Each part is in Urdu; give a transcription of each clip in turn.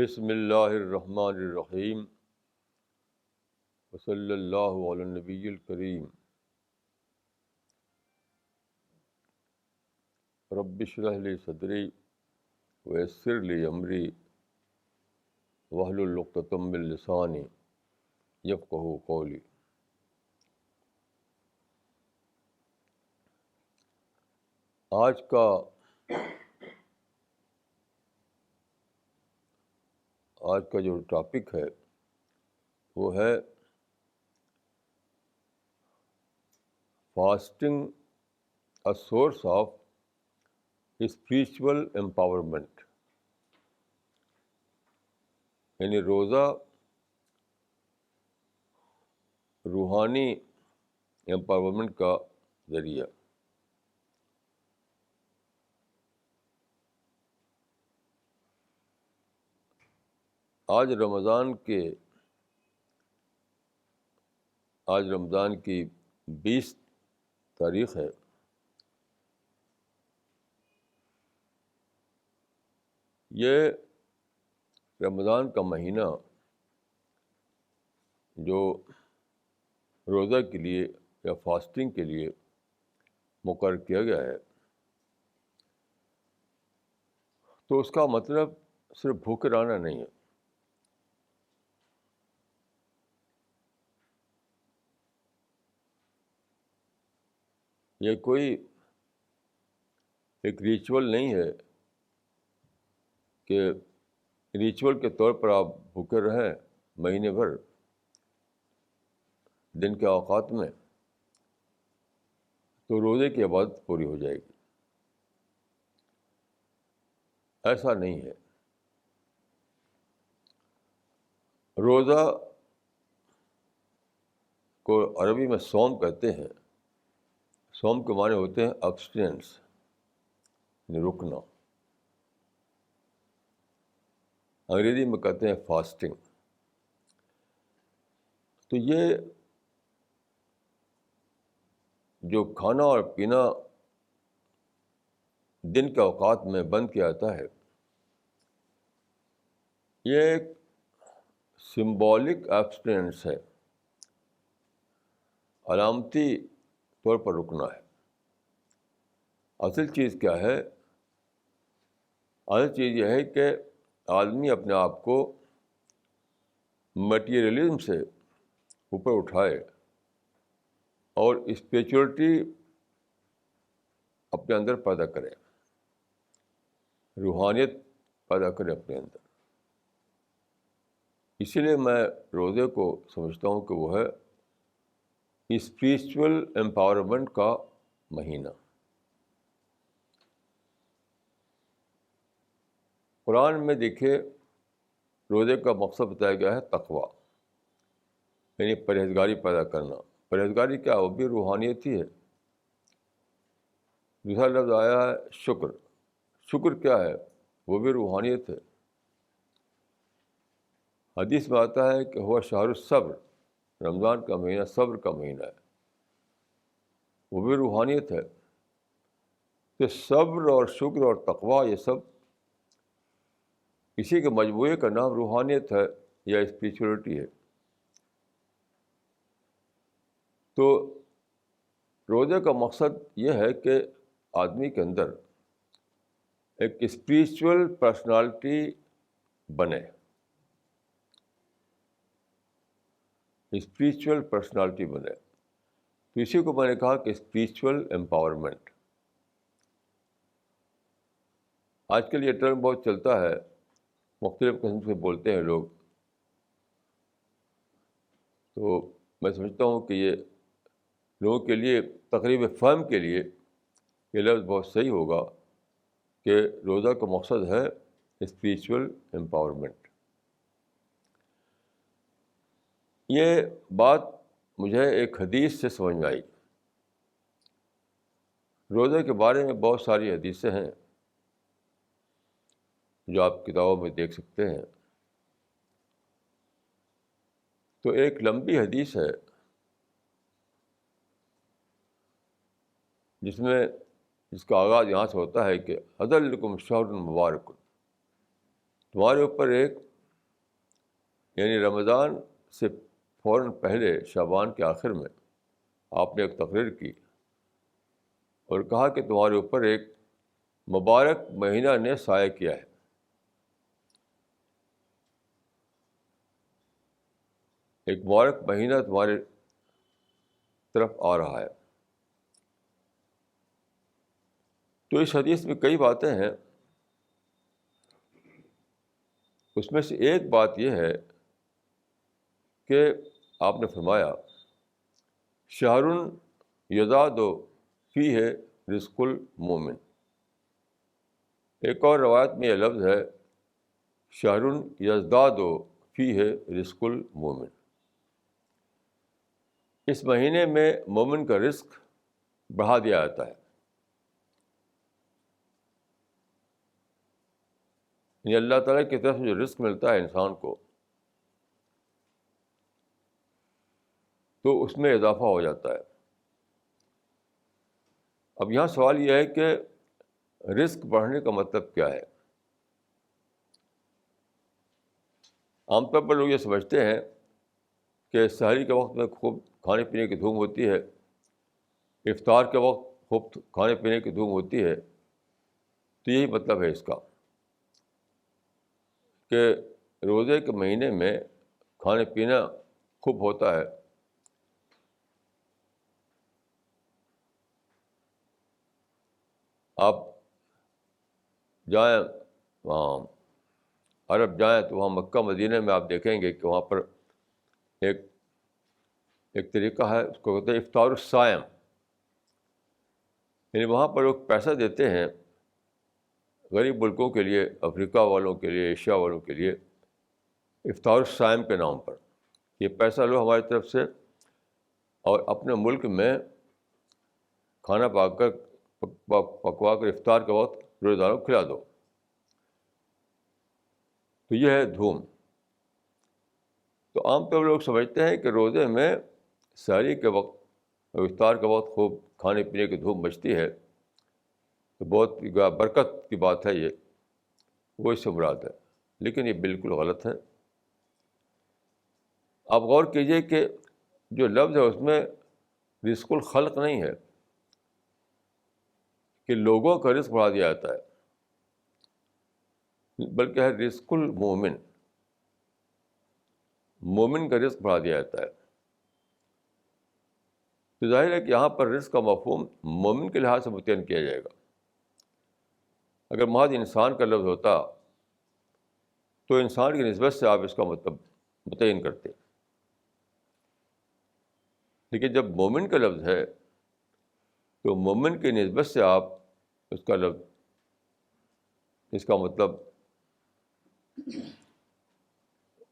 بسم اللہ الرحمن الرحیم وصلی اللہ علی النبی الکریم رب اشرح لی صدری ویسر لی امری واحلل عقدۃ من لسانی یفقہوا قولی۔ آج کا جو ٹاپک ہے وہ ہے fasting a source of spiritual empowerment, یعنی روزہ روحانی امپاورمنٹ کا ذریعہ۔ آج رمضان کی 20 تاریخ ہے۔ یہ رمضان کا مہینہ جو روزہ کے لیے یا فاسٹنگ کے لیے مقرر کیا گیا ہے، تو اس کا مطلب صرف بھوکے رہنا نہیں ہے۔ یہ کوئی ایک ریچول نہیں ہے کہ ریچول کے طور پر آپ بھوکے رہیں مہینے بھر دن کے اوقات میں تو روزے کی عبادت پوری ہو جائے گی۔ ایسا نہیں ہے۔ روزہ کو عربی میں صوم کہتے ہیں۔ صوم کے معنی ہوتے ہیں ابسٹینس، یعنی رکنا۔ انگریزی میں کہتے ہیں فاسٹنگ۔ تو یہ جو کھانا اور پینا دن کے اوقات میں بند کیا جاتا ہے، یہ ایک سمبولک ایبسٹینس ہے، علامتی طور پر رکنا ہے۔ اصل چیز کیا ہے؟ اصل چیز یہ ہے کہ آدمی اپنے آپ کو مٹیریلزم سے اوپر اٹھائے اور اسپریچولیٹی اپنے اندر پیدا کرے، روحانیت پیدا کرے اپنے اندر۔ اسی لیے میں روزے کو سمجھتا ہوں کہ وہ ہے اسپریچول امپاورمنٹ کا مہینہ۔ قرآن میں دیکھیے روزے کا مقصد بتایا گیا ہے تقویٰ، یعنی پرہیزگاری پیدا کرنا۔ پرہیزگاری کیا؟ وہ بھی روحانیت ہی ہے۔ دوسرا لفظ آیا ہے شکر۔ شکر کیا ہے؟ وہ بھی روحانیت ہے۔ حدیث میں آتا ہے کہ ہوا شہر الصبر، رمضان کا مہینہ صبر کا مہینہ ہے، وہ بھی روحانیت ہے۔ کہ صبر اور شکر اور تقویٰ یہ سب اسی کے مجموعے کا نام روحانیت ہے یا اسپریچولیٹی ہے۔ تو روزے کا مقصد یہ ہے کہ آدمی کے اندر ایک اسپریچول پرسنالٹی بنے، اسپریچول پرسنالٹی بنے۔ تو اسی کو میں نے کہا کہ اسپریچول امپاورمنٹ۔ آج کل یہ ٹرم بہت چلتا ہے، مختلف قسم سے بولتے ہیں لوگ۔ تو میں سمجھتا ہوں کہ یہ لوگوں کے لیے تقریب فہم کے لیے یہ لفظ بہت صحیح ہوگا کہ روزہ کا مقصد ہے اسپریچول امپاورمنٹ۔ یہ بات مجھے ایک حدیث سے سمجھ میں آئی۔ روزے کے بارے میں بہت ساری حدیثیں ہیں جو آپ کتابوں میں دیکھ سکتے ہیں۔ تو ایک لمبی حدیث ہے جس کا آغاز یہاں سے ہوتا ہے کہ حضر لکم شہر مبارک، تمہارے اوپر ایک یعنی رمضان سے فوراً پہلے شعبان کے آخر میں آپ نے ایک تقریر کی اور کہا کہ تمہارے اوپر ایک مبارک مہینہ نے سایہ کیا ہے. ایک مبارک مہینہ تمہارے طرف آ رہا ہے. تو اس حدیث میں کئی باتیں ہیں. اس میں سے ایک بات یہ ہے کہ آپ نے فرمایا شہر یزداد فیہ رزق المومن. ایک اور روایت میں یہ لفظ ہے شہر یزداد فیہ رزق المومن. اس مہینے میں مومن کا رزق بڑھا دیا جاتا ہے. یعنی اللہ تعالیٰ کی طرف سے جو رزق ملتا ہے انسان کو تو اس میں اضافہ ہو جاتا ہے. اب یہاں سوال یہ ہے کہ رزق بڑھنے کا مطلب کیا ہے؟ عام طور پر لوگ یہ سمجھتے ہیں کہ سحری کے وقت میں خوب کھانے پینے کی دھوم ہوتی ہے, افطار کے وقت خوب کھانے پینے کی دھوم ہوتی ہے. تو یہی مطلب ہے اس کا کہ روزے کے مہینے میں کھانے پینا خوب ہوتا ہے. آپ جائیں وہاں عرب جائیں تو وہاں مکہ مدینہ میں آپ دیکھیں گے کہ وہاں پر ایک طریقہ ہے, اس کو کہتے ہیں افطار الصائم. یعنی وہاں پر لوگ پیسہ دیتے ہیں غریب ملکوں کے لیے, افریقہ والوں کے لیے, ایشیا والوں کے لیے, افطار الصائم کے نام پر. یہ پیسہ لو ہماری طرف سے اور اپنے ملک میں کھانا پکوا کر افطار کے وقت روزہ داروں کو کھلا دو. تو یہ ہے دھوم. تو عام طور پر لوگ سمجھتے ہیں کہ روزے میں سحری کے وقت اور افطار کے وقت خوب کھانے پینے کی دھوم مچتی ہے, تو بہت برکت کی بات ہے یہ, وہ اس سے مراد ہے. لیکن یہ بالکل غلط ہے. آپ غور کیجئے کہ جو لفظ ہے اس میں رزق الخلق نہیں ہے کہ لوگوں کا رزق بڑھا دیا جاتا ہے, بلکہ ہے رزق المومن, مومن کا رزق بڑھا دیا جاتا ہے. تو ظاہر ہے کہ یہاں پر رزق کا مفہوم مومن کے لحاظ سے متعین کیا جائے گا. اگر محض انسان کا لفظ ہوتا تو انسان کی نسبت سے آپ اس کا مطلب متعین کرتے. لیکن جب مومن کا لفظ ہے تو مومن کی نسبت سے آپ اس کا لفظ, اس کا مطلب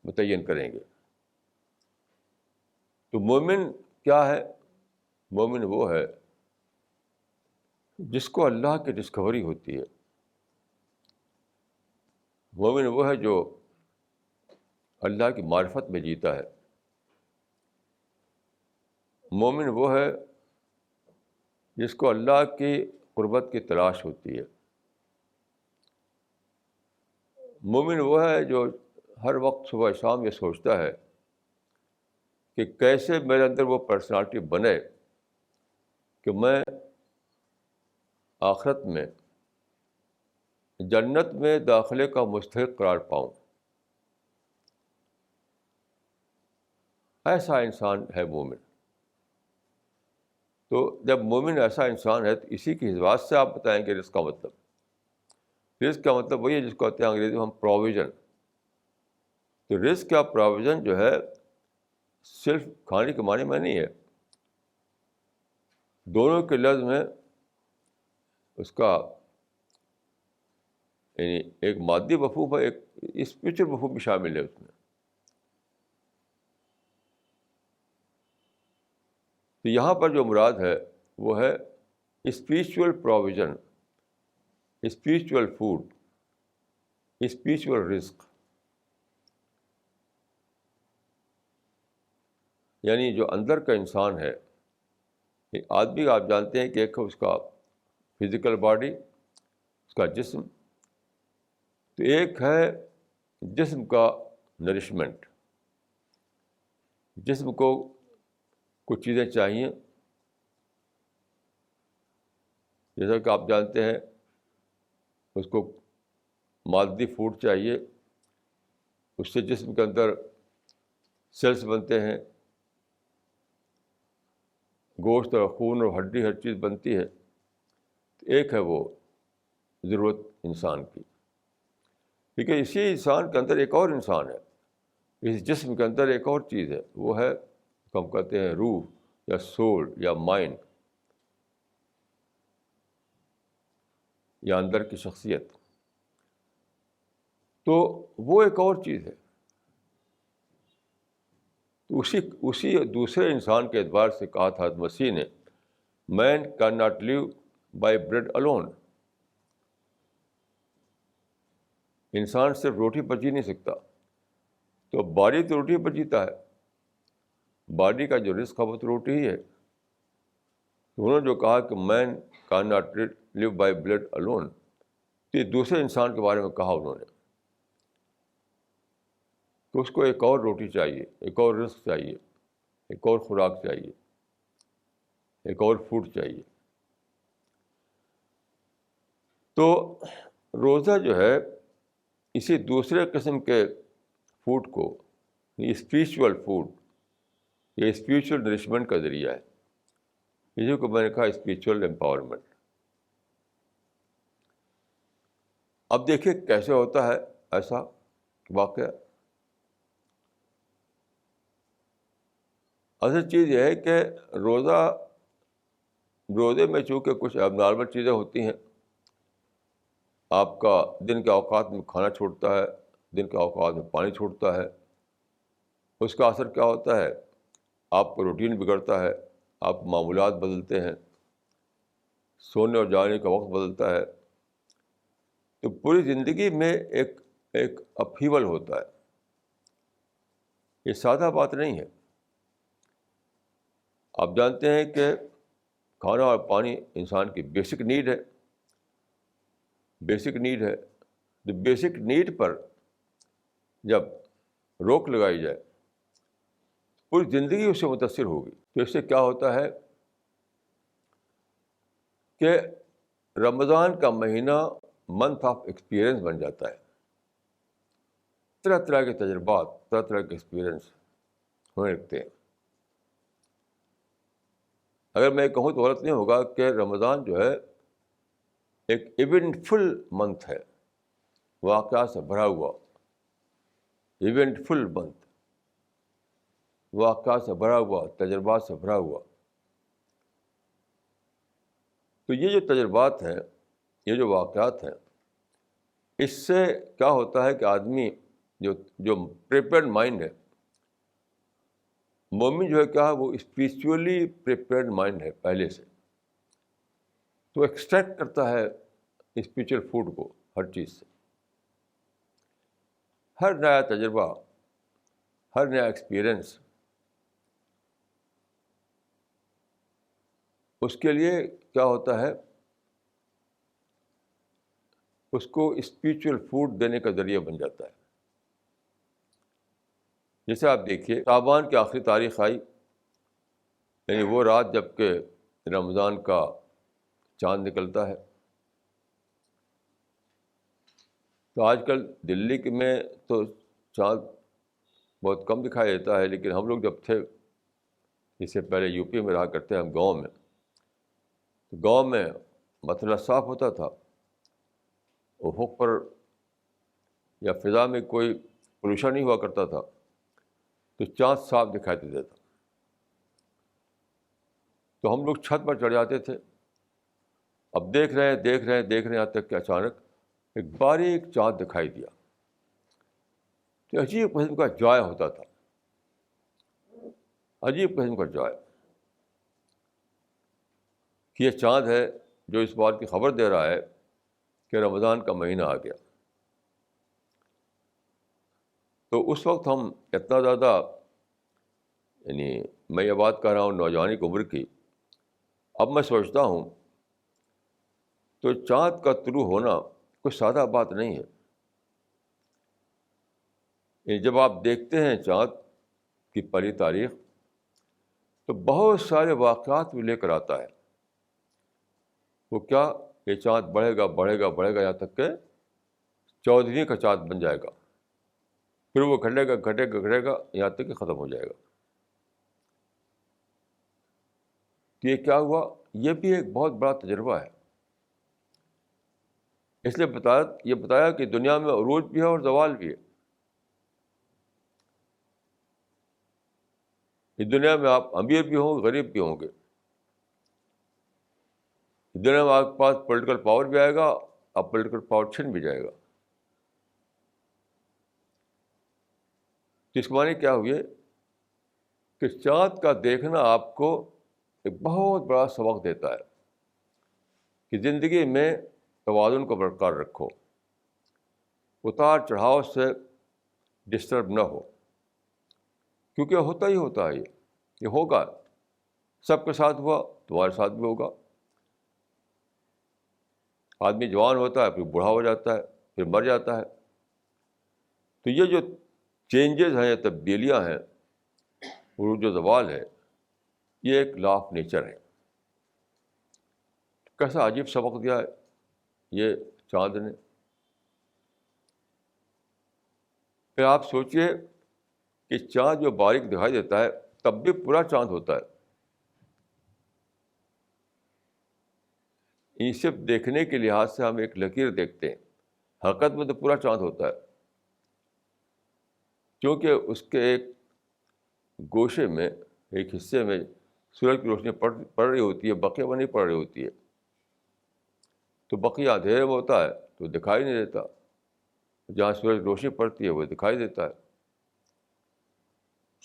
متعین کریں گے. تو مومن کیا ہے؟ مومن وہ ہے جس کو اللہ کی ڈسکوری ہوتی ہے. مومن وہ ہے جو اللہ کی معرفت میں جیتا ہے. مومن وہ ہے جس کو اللہ کی قربت کی تلاش ہوتی ہے. مومن وہ ہے جو ہر وقت صبح شام یہ سوچتا ہے کہ کیسے میرے اندر وہ پرسنالٹی بنے کہ میں آخرت میں جنت میں داخلے کا مستحق قرار پاؤں. ایسا انسان ہے مومن. تو جب مومن ایسا انسان ہے تو اسی کی بات سے آپ بتائیں گے رزق کا مطلب. رزق کا مطلب وہی ہے جس کو کہتے ہیں انگریزی میں ہم پروویژن. تو رزق کا پروویژن جو ہے صرف کھانے کے معنی میں نہیں ہے. دونوں کے لفظ میں اس کا یعنی ایک مادی مفہوم ہے, ایک اسپرچل مفہوم بھی شامل ہے اس میں. تو یہاں پر جو مراد ہے وہ ہے spiritual provision, spiritual food, spiritual رزق. یعنی جو اندر کا انسان ہے, آدمی آپ جانتے ہیں کہ ایک ہے اس کا فزیکل باڈی, اس کا جسم, تو ایک ہے جسم کا نرشمنٹ, جسم کو کچھ چیزیں چاہیے، جیسا کہ آپ جانتے ہیں اس کو مادی فوڈ چاہیے، اس سے جسم کے اندر سیلس بنتے ہیں، گوشت اور خون اور ہڈی ہر چیز بنتی ہے۔ ایک ہے وہ ضرورت انسان کی، کیونکہ اسی انسان کے اندر ایک اور انسان ہے، اس جسم کے اندر ایک اور چیز ہے، وہ ہے ہم کہتے ہیں روح یا سول یا مائنڈ یا اندر کی شخصیت، تو وہ ایک اور چیز ہے۔ اسی دوسرے انسان کے اعتبار سے کہا تھا مسیح نے، man can not live by bread alone، انسان صرف روٹی پر جی نہیں سکتا، تو باڈی تو روٹی پر جیتا ہے، باڈی کا جو رزق ہے وہ تو روٹی ہی ہے۔ انہوں نے جو کہا کہ man can not live by bread alone، تو یہ دوسرے انسان کے بارے میں کہا انہوں نے، تو اس کو ایک اور روٹی چاہیے، ایک اور رزق چاہیے، ایک اور خوراک چاہیے، ایک اور فوڈ چاہیے۔ تو روزہ جو ہے اسی دوسرے قسم کے فوڈ کو، اسپریچول فوڈ یا اسپریچول نرشمنٹ کا ذریعہ ہے، اسی کو میں نے کہا اسپریچول امپاورمنٹ۔ اب دیکھیے کیسے ہوتا ہے ایسا واقعہ۔ اصل چیز یہ ہے کہ روزے میں چونکہ کچھ اب نارمل چیزیں ہوتی ہیں، آپ کا دن کے اوقات میں کھانا چھوٹتا ہے، دن کے اوقات میں پانی چھوٹتا ہے، اس کا اثر کیا ہوتا ہے؟ آپ کا روٹین بگڑتا ہے، آپ معمولات بدلتے ہیں، سونے اور جانے کا وقت بدلتا ہے، تو پوری زندگی میں ایک اپہیول ہوتا ہے۔ یہ سادہ بات نہیں ہے۔ آپ جانتے ہیں کہ کھانا اور پانی انسان کی بیسک نیڈ ہے، بیسک نیڈ ہے۔ تو بیسک نیڈ پر جب روک لگائی جائے پوری زندگی اس سے متاثر ہوگی۔ تو اس سے کیا ہوتا ہے کہ رمضان کا مہینہ منتھ آف ایکسپیرئنس بن جاتا ہے، طرح طرح کے تجربات، طرح طرح کے ایکسپیرئنس ہونے لگتے ہیں۔ اگر میں کہوں تو غلط نہیں ہوگا کہ رمضان جو ہے ایک ایونٹ فل منتھ ہے، واقعات سے بھرا ہوا ایونٹ فل منتھ، واقعات سے بھرا ہوا، تجربات سے بھرا ہوا۔ تو یہ جو تجربات ہیں، یہ جو واقعات ہیں، اس سے کیا ہوتا ہے کہ آدمی جو پریپیئرڈ مائنڈ ہے، مومن جو ہے کیا ہے، وہ اسپریچولی پریپیئرڈ مائنڈ ہے پہلے سے، تو ایکسٹریکٹ کرتا ہے اسپریچول فوڈ کو ہر چیز سے۔ ہر نیا تجربہ، ہر نیا ایکسپیرئنس اس کے لیے کیا ہوتا ہے، اس کو اسپریچول فوڈ دینے کا ذریعہ بن جاتا ہے۔ جیسے آپ دیکھیے شعبان کی آخری تاریخ آئی، یعنی وہ رات جب کہ رمضان کا چاند نکلتا ہے۔ تو آج کل دلی میں تو چاند بہت کم دکھائی دیتا ہے، لیکن ہم لوگ جب تھے، اس سے پہلے یو پی میں رہا کرتے ہیں ہم گاؤں میں، تو گاؤں میں مسئلہ صاف ہوتا تھا، افق پر یا فضا میں کوئی پولوشن نہیں ہوا کرتا تھا، تو چاند صاف دکھائی دیتا تھا۔ تو ہم لوگ چھت پر چڑھ جاتے تھے، اب دیکھ رہے ہیں یہاں تک کہ اچانک ایک باریک چاند دکھائی دیا، تو عجیب قسم کا جوائے ہوتا تھا، عجیب قسم کا جوائے کہ یہ چاند ہے جو اس بات کی خبر دے رہا ہے کہ رمضان کا مہینہ آ گیا۔ تو اس وقت ہم اتنا زیادہ، یعنی میں یہ بات کہہ رہا ہوں نوجوانی کی عمر کی، اب میں سوچتا ہوں تو چاند کا طلوع ہونا کوئی سادہ بات نہیں ہے۔ جب آپ دیکھتے ہیں چاند کی پہلی تاریخ تو بہت سارے واقعات بھی لے کر آتا ہے. وہ کیا؟ یہ چاند بڑھے گا بڑھے گا بڑھے گا یہاں تک کہ 14ویں کا چاند بن جائے گا. پھر وہ گھٹے گا گھٹے گا گھٹے گا یہاں تک کہ ختم ہو جائے گا. تو یہ کیا ہوا؟ یہ بھی ایک بہت بڑا تجربہ ہے. اس لیے یہ بتایا کہ دنیا میں عروج بھی ہے اور زوال بھی ہے. اس دنیا میں آپ امیر بھی ہوں گے غریب بھی ہوں گے. اس دنیا میں آپ کے پاس پولیٹیکل پاور بھی آئے گا, آپ پولیٹیکل پاور چھن بھی جائے گا. تو اس کے معنی کیا ہوئے کہ چاند کا دیکھنا آپ کو ایک بہت بڑا سبق دیتا ہے کہ زندگی میں توازن کو برقرار رکھو, اتار چڑھاؤ سے ڈسٹرب نہ ہو, کیونکہ ہوتا ہی ہوتا ہے. یہ ہوگا, سب کے ساتھ ہوا, تمہارے ساتھ بھی ہوگا. آدمی جوان ہوتا ہے, پھر بوڑھا ہو جاتا ہے, پھر مر جاتا ہے. تو یہ جو چینجز ہیں, یہ تبدیلیاں ہیں, عروج و زوال ہے, یہ ایک لا آف نیچر ہے. کیسا عجیب سبق دیا ہے یہ چاند نے. پھر آپ سوچئے کہ چاند جو باریک دکھائی دیتا ہے تب بھی پورا چاند ہوتا ہے. یہ صرف دیکھنے کے لحاظ سے ہم ایک لکیر دیکھتے ہیں, حقیقت میں تو پورا چاند ہوتا ہے, کیونکہ اس کے ایک گوشے میں, ایک حصے میں سورج کی روشنی پڑ رہی ہوتی ہے, بقیہ میں نہیں پڑ رہی ہوتی ہے. تو بقیہ اندھیرے میں ہوتا ہے تو دکھائی نہیں دیتا, جہاں سورج کی روشنی پڑتی ہے وہ دکھائی دیتا ہے.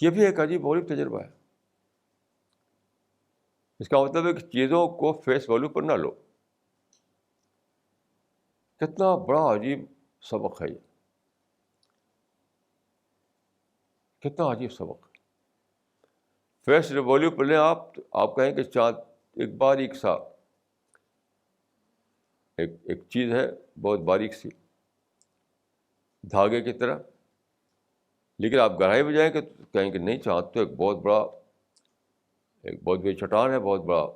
یہ بھی ایک عجیب غریب تجربہ ہے. اس کا مطلب ہے کہ چیزوں کو فیس ویلیو پر نہ لو. کتنا بڑا عجیب سبق ہے یہ, کتنا عجیب سبق. فیس ویلیو پر لیں آپ کہیں کہ چاند ایک باریک سا ایک چیز ہے, بہت باریک سی دھاگے کی طرح. لیکن آپ گہرائی میں جائیں کہ کہیں کہ نہیں, چاند تو ایک بہت بڑی چٹان ہے, بہت بڑا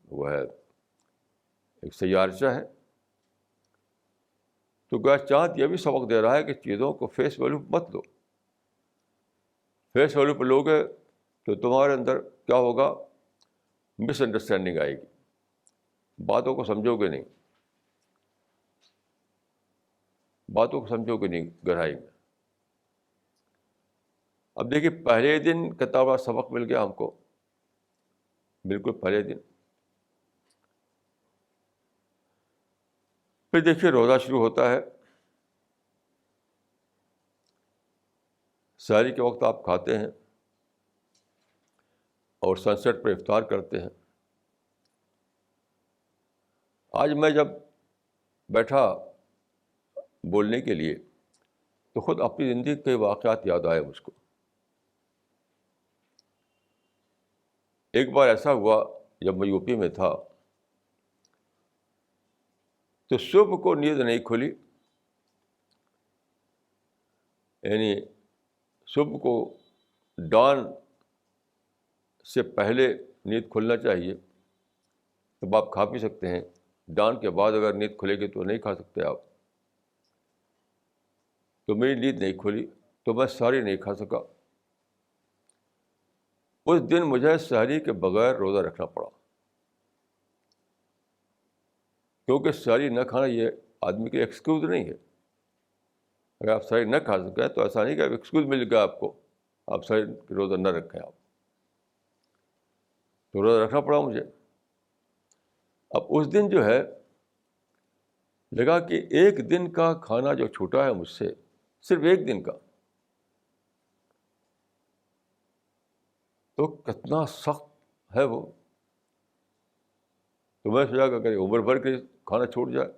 وہ ہے, ایک سیارچہ ہے. تو گویا چاند یہ بھی سبق دے رہا ہے کہ چیزوں کو فیس ویلیو مت لو. فیس ویلیو پہ لوگے تو تمہارے اندر کیا ہوگا؟ مس انڈرسٹینڈنگ آئے گی, باتوں کو سمجھو گے نہیں, باتوں کو سمجھو گے نہیں گہرائی میں. اب دیکھیے پہلے دن کتنا بڑا سبق مل گیا ہم کو, بالکل پہلے دن. پھر دیکھیے روزہ شروع ہوتا ہے, سحری کے وقت آپ کھاتے ہیں اور سن سیٹ پر افطار کرتے ہیں. آج میں جب بیٹھا بولنے کے لیے تو خود اپنی زندگی کے واقعات یاد آئے مجھ کو. ایک بار ایسا ہوا جب میں یو پی میں تھا, تو صبح کو نیند نہیں کھلی, یعنی صبح کو ڈان سے پہلے نیند کھلنا چاہیے, تب آپ کھا پی سکتے ہیں. ڈان کے بعد اگر نیند کھلے گی تو نہیں کھا سکتے آپ. تو میری نیند نہیں کھلی تو میں سحری نہیں کھا سکا. اس دن مجھے سحری کے بغیر روزہ رکھنا پڑا, کیونکہ سحری نہ کھانا یہ آدمی کی ایکسکیوز نہیں ہے. اگر آپ سحری نہ کھا سکیں تو ایسا نہیں کہ ایکسکیوز مل گیا آپ کو, آپ سحری روزہ نہ رکھیں آپ. تو روزہ رکھنا پڑا مجھے. اب اس دن جو ہے لگا کہ ایک دن کا کھانا جو چھوٹا ہے مجھ سے, صرف ایک دن کا, تو کتنا سخت ہے وہ. تو میں سوچا کہ اگر عمر بھر کے کھانا چھوٹ جائے,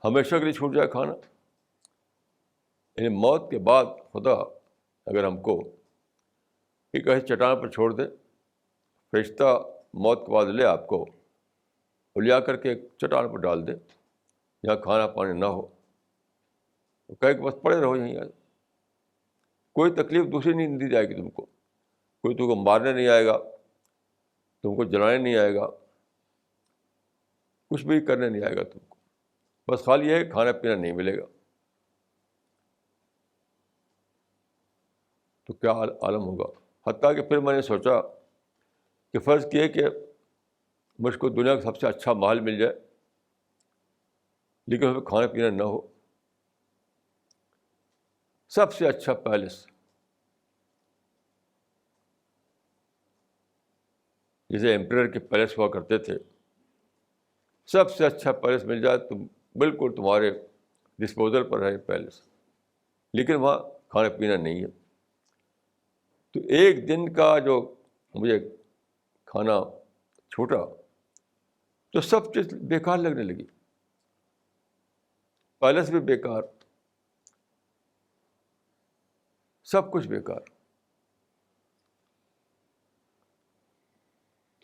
ہمیشہ کے لیے چھوٹ جائے کھانا, یعنی موت کے بعد خدا اگر ہم کو ایک ایسی چٹان پر چھوڑ دے, فرشتہ موت کے بعد لے آپ کو اور لیا کر کے ایک چٹان پر ڈال دے جہاں کھانا پانی نہ ہو, تو کہے کہ بس پڑے رہو یہیں. کوئی تکلیف دوسری نہیں دی جائے گی تم کو. کوئی تم کو مارنے نہیں آئے گا, تم کو جلانے نہیں آئے گا, کچھ بھی کرنے نہیں آئے گا تم کو. بس خالی یہ ہے کہ کھانا پینا نہیں ملے گا. تو کیا عالم ہوگا. حتیٰ کہ پھر میں نے سوچا کہ فرض کیے کہ مجھ کو دنیا کا سب سے اچھا محل مل جائے, لیکن ہمیں کھانا پینا نہ ہو. سب سے اچھا پیلس, جسے ایمپرر کے پیلس ہوا کرتے تھے, سب سے اچھا پیلس مل جائے تو بالکل تمہارے ڈسپوزل پر ہے پیلس, لیکن وہاں کھانا پینا نہیں ہے. تو ایک دن کا جو مجھے کھانا چھوٹا تو سب چیز بیکار لگنے لگی. پیلس بھی بیکار, سب کچھ بیکار.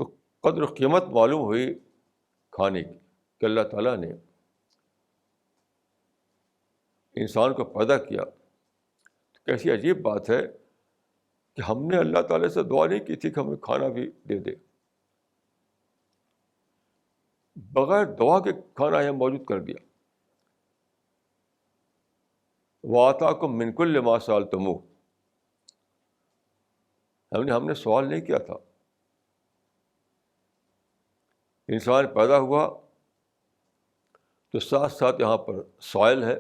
تو قدر و قیمت معلوم ہوئی کھانے کی کہ اللہ تعالیٰ نے انسان کو پیدا کیا. تو کیسی عجیب بات ہے کہ ہم نے اللہ تعالیٰ سے دعا نہیں کی تھی کہ ہمیں کھانا بھی دے دے. بغیر دعا کے کھانا یہاں موجود کر دیا. وَآتَاكُم مِّن كُلِّ مَا سَأَلْتُمُوهُ, ہم نے سوال نہیں کیا تھا. انسان پیدا ہوا تو ساتھ ساتھ یہاں پر سوائل ہے,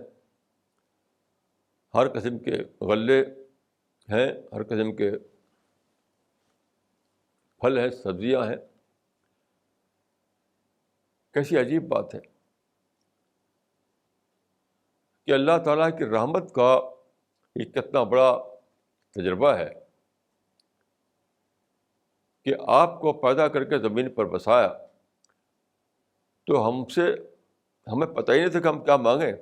ہر قسم کے غلے ہیں, ہر قسم کے پھل ہیں, سبزیاں ہیں. کیسی عجیب بات ہے کہ اللہ تعالیٰ کی رحمت کا ایک کتنا بڑا تجربہ ہے کہ آپ کو پیدا کر کے زمین پر بسایا. تو ہمیں پتہ ہی نہیں تھا کہ ہم کیا مانگیں.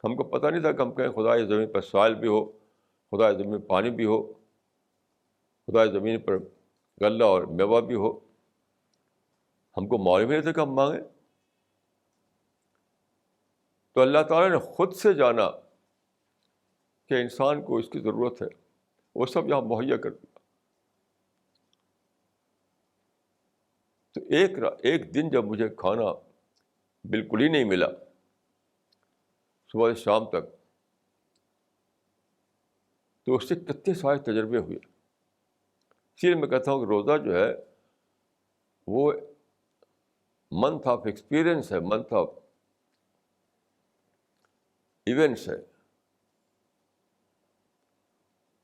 ہم کو پتہ نہیں تھا کہ ہم کہیں خدا یہ زمین پر سوائل بھی ہو, خدا یہ زمین پر پانی بھی ہو, خدا یہ زمین پر غلہ اور میوہ بھی ہو. ہم کو معلوم ہی نہیں تھا کہ ہم مانگیں. تو اللہ تعالیٰ نے خود سے جانا کہ انسان کو اس کی ضرورت ہے, وہ سب یہاں مہیا کر دیا. تو ایک دن جب مجھے کھانا بالکل ہی نہیں ملا صبح سے شام تک, تو اس سے کتنے سارے تجربے ہوئے. اسی لیے میں کہتا ہوں کہ روزہ جو ہے وہ منتھ آف ایکسپیرئنس ہے, منتھ آف ایونٹس ہے.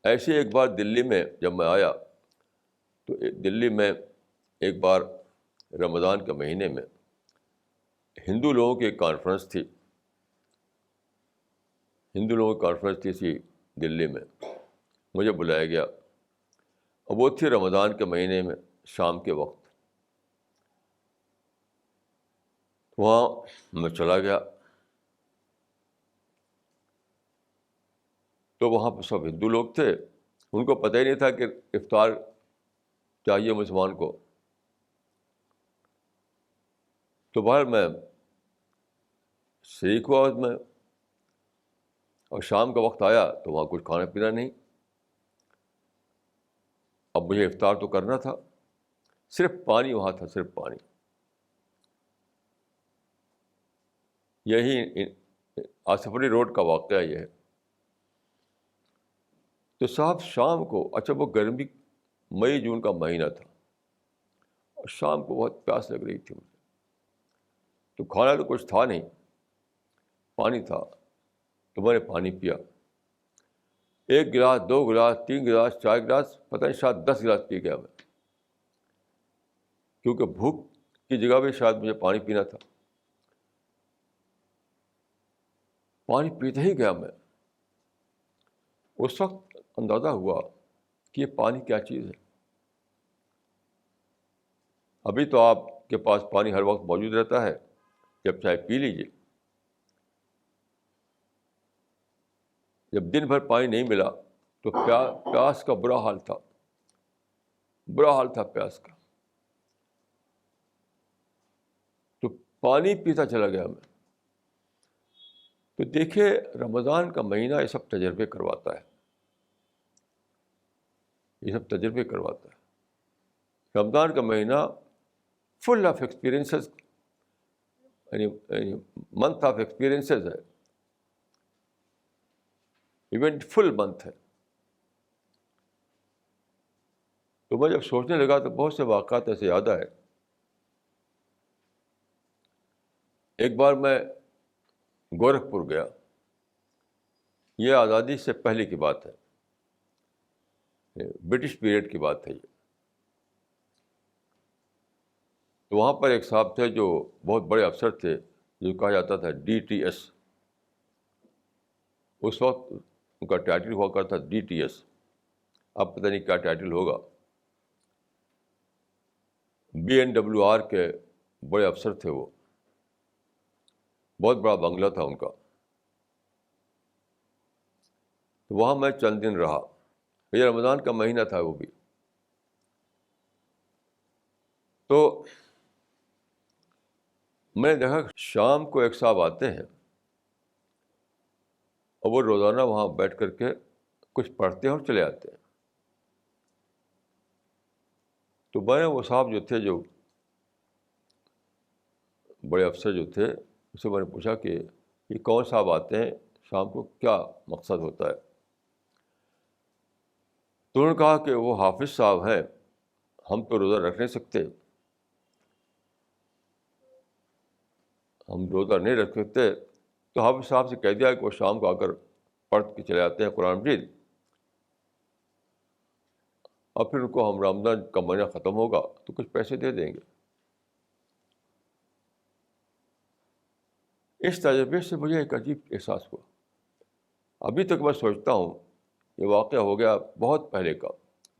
ایسے ایک بار دلی میں جب میں آیا تو دلی میں ایک بار رمضان کے مہینے میں ہندو لوگوں کی ایک کانفرنس تھی. ہندو لوگوں کی کانفرنس تھی اسی دلی میں, مجھے بلایا گیا, اور وہ تھی رمضان کے مہینے میں شام کے وقت. وہاں میں چلا گیا تو وہاں پہ سب ہندو لوگ تھے. ان کو پتہ ہی نہیں تھا کہ افطار چاہیے مسلمان کو. تو بہر میں شریک ہوا اس میں, اور شام کا وقت آیا تو وہاں کچھ کھانا پینا نہیں. اب مجھے افطار تو کرنا تھا, صرف پانی وہاں تھا, صرف پانی. یہی آصفری روڈ کا واقعہ یہ ہے. تو صاحب شام کو, اچھا وہ گرمی مئی جون کا مہینہ تھا, اور شام کو بہت پیاس لگ رہی تھی مجھے. تو کھانا تو کچھ تھا نہیں, پانی تھا. تو میں نے پانی پیا, 1 گلاس, 2 گلاس, 3 گلاس, 4 گلاس, پتہ نہیں شاید 10 گلاس پی گیا میں, کیونکہ بھوک کی جگہ بھی شاید مجھے پانی پینا تھا. پانی پیتے ہی گیا میں. اس وقت اندازہ ہوا کہ یہ پانی کیا چیز ہے. ابھی تو آپ کے پاس پانی ہر وقت موجود رہتا ہے, جب چاہے پی لیجیے. جب دن بھر پانی نہیں ملا تو پیاس کا برا حال تھا, برا حال تھا پیاس کا. تو پانی پیتا چلا گیا میں. تو دیکھیے رمضان کا مہینہ یہ سب تجربے کرواتا ہے، یہ سب تجربے کرواتا ہے۔ رمضان کا مہینہ فل آف ایکسپیرئنسز، یعنی منتھ آف ایکسپیرئنسز ہے، ایونٹ فل منتھ ہے۔ تو میں جب سوچنے لگا تو بہت سے واقعات ایسے یاد آئے۔ ایک بار میں گورکھپور گیا، یہ آزادی سے پہلے کی بات ہے، برٹش پیریڈ کی بات ہے یہ۔ تو وہاں پر ایک صاحب تھے جو بہت بڑے افسر تھے، جو کہا جاتا تھا ڈی ٹی ایس۔ اس وقت ان کا ٹائٹل ہوا کرتا تھا ڈی ٹی ایس، اب پتہ نہیں کیا ٹائٹل ہوگا۔ BNWR کے بڑے افسر تھے وہ، بہت بڑا بنگلہ تھا ان کا۔ تو وہاں میں چند دن رہا، یہ رمضان کا مہینہ تھا وہ بھی۔ تو میں نے دیکھا شام کو ایک صاحب آتے ہیں اور وہ روزانہ وہاں بیٹھ کر کے کچھ پڑھتے ہیں اور چلے آتے ہیں۔ تو میں نے وہ صاحب جو تھے، جو بڑے افسر جو تھے، اس سے میں نے پوچھا کہ یہ کون صاحب آتے ہیں شام کو، کیا مقصد ہوتا ہے؟ تو انہوں نے کہا کہ وہ حافظ صاحب ہیں، ہم تو روزہ رکھ نہیں سکتے، ہم روزہ نہیں رکھ سکتے، تو حافظ صاحب سے کہہ دیا کہ وہ شام کو آ کر پڑھ کے چلے آتے ہیں قرآن مجید، اور پھر ان کو ہم رمضان کا مہینہ ختم ہوگا تو کچھ پیسے دے دیں گے۔ اس تجربے سے مجھے ایک عجیب احساس ہوا۔ ابھی تک میں سوچتا ہوں، یہ واقعہ ہو گیا بہت پہلے کا،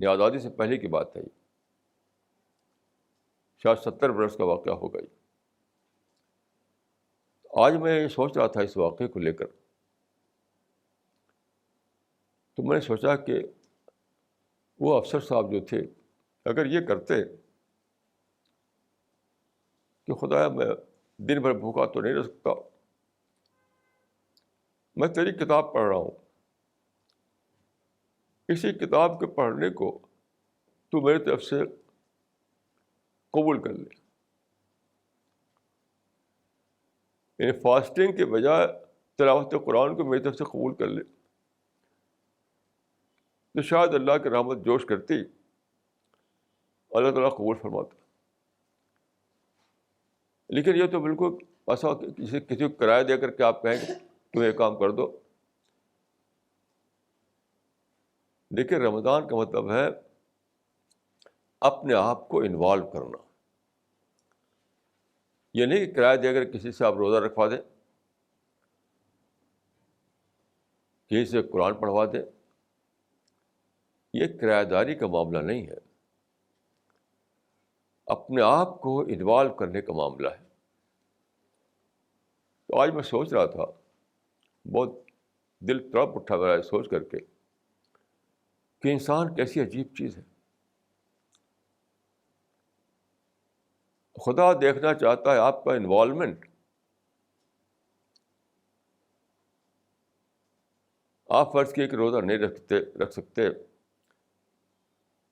یہ آزادی سے پہلے کی بات ہے، شاید 70 برس کا واقعہ ہو گئی۔ آج میں یہ سوچ رہا تھا اس واقعے کو لے کر، تو میں نے سوچا کہ وہ افسر صاحب جو تھے، اگر یہ کرتے کہ خدایا میں دن بھر بھوکا تو نہیں رہ سکتا، میں تیری کتاب پڑھ رہا ہوں، اسی کتاب کے پڑھنے کو تو میری طرف سے قبول کر لے، یعنی فاسٹنگ کے بجائے تلاوت قرآن کو میری طرف سے قبول کر لے، تو شاید اللہ کی رحمت جوش کرتی، اللہ تعالیٰ قبول فرماتا۔ لیکن یہ تو بالکل ایسا کسی کو کرایہ دے کر کے آپ کہیں کہ تم یہ کام کر دو۔ دیکھیے رمضان کا مطلب ہے اپنے آپ کو انوالو کرنا، یہ نہیں کہ کرایہ دے کر کسی سے آپ روزہ رکھوا دیں، کسی سے قرآن پڑھوا دیں، یہ کرایہ داری کا معاملہ نہیں ہے، اپنے آپ کو انوالو کرنے کا معاملہ ہے۔ تو آج میں سوچ رہا تھا، بہت دل تڑپ اٹھا میرا سوچ کر کے کہ انسان کیسی عجیب چیز ہے۔ خدا دیکھنا چاہتا ہے آپ کا انوالومنٹ۔ آپ فرض کیے کہ روزہ نہیں رکھ سکتے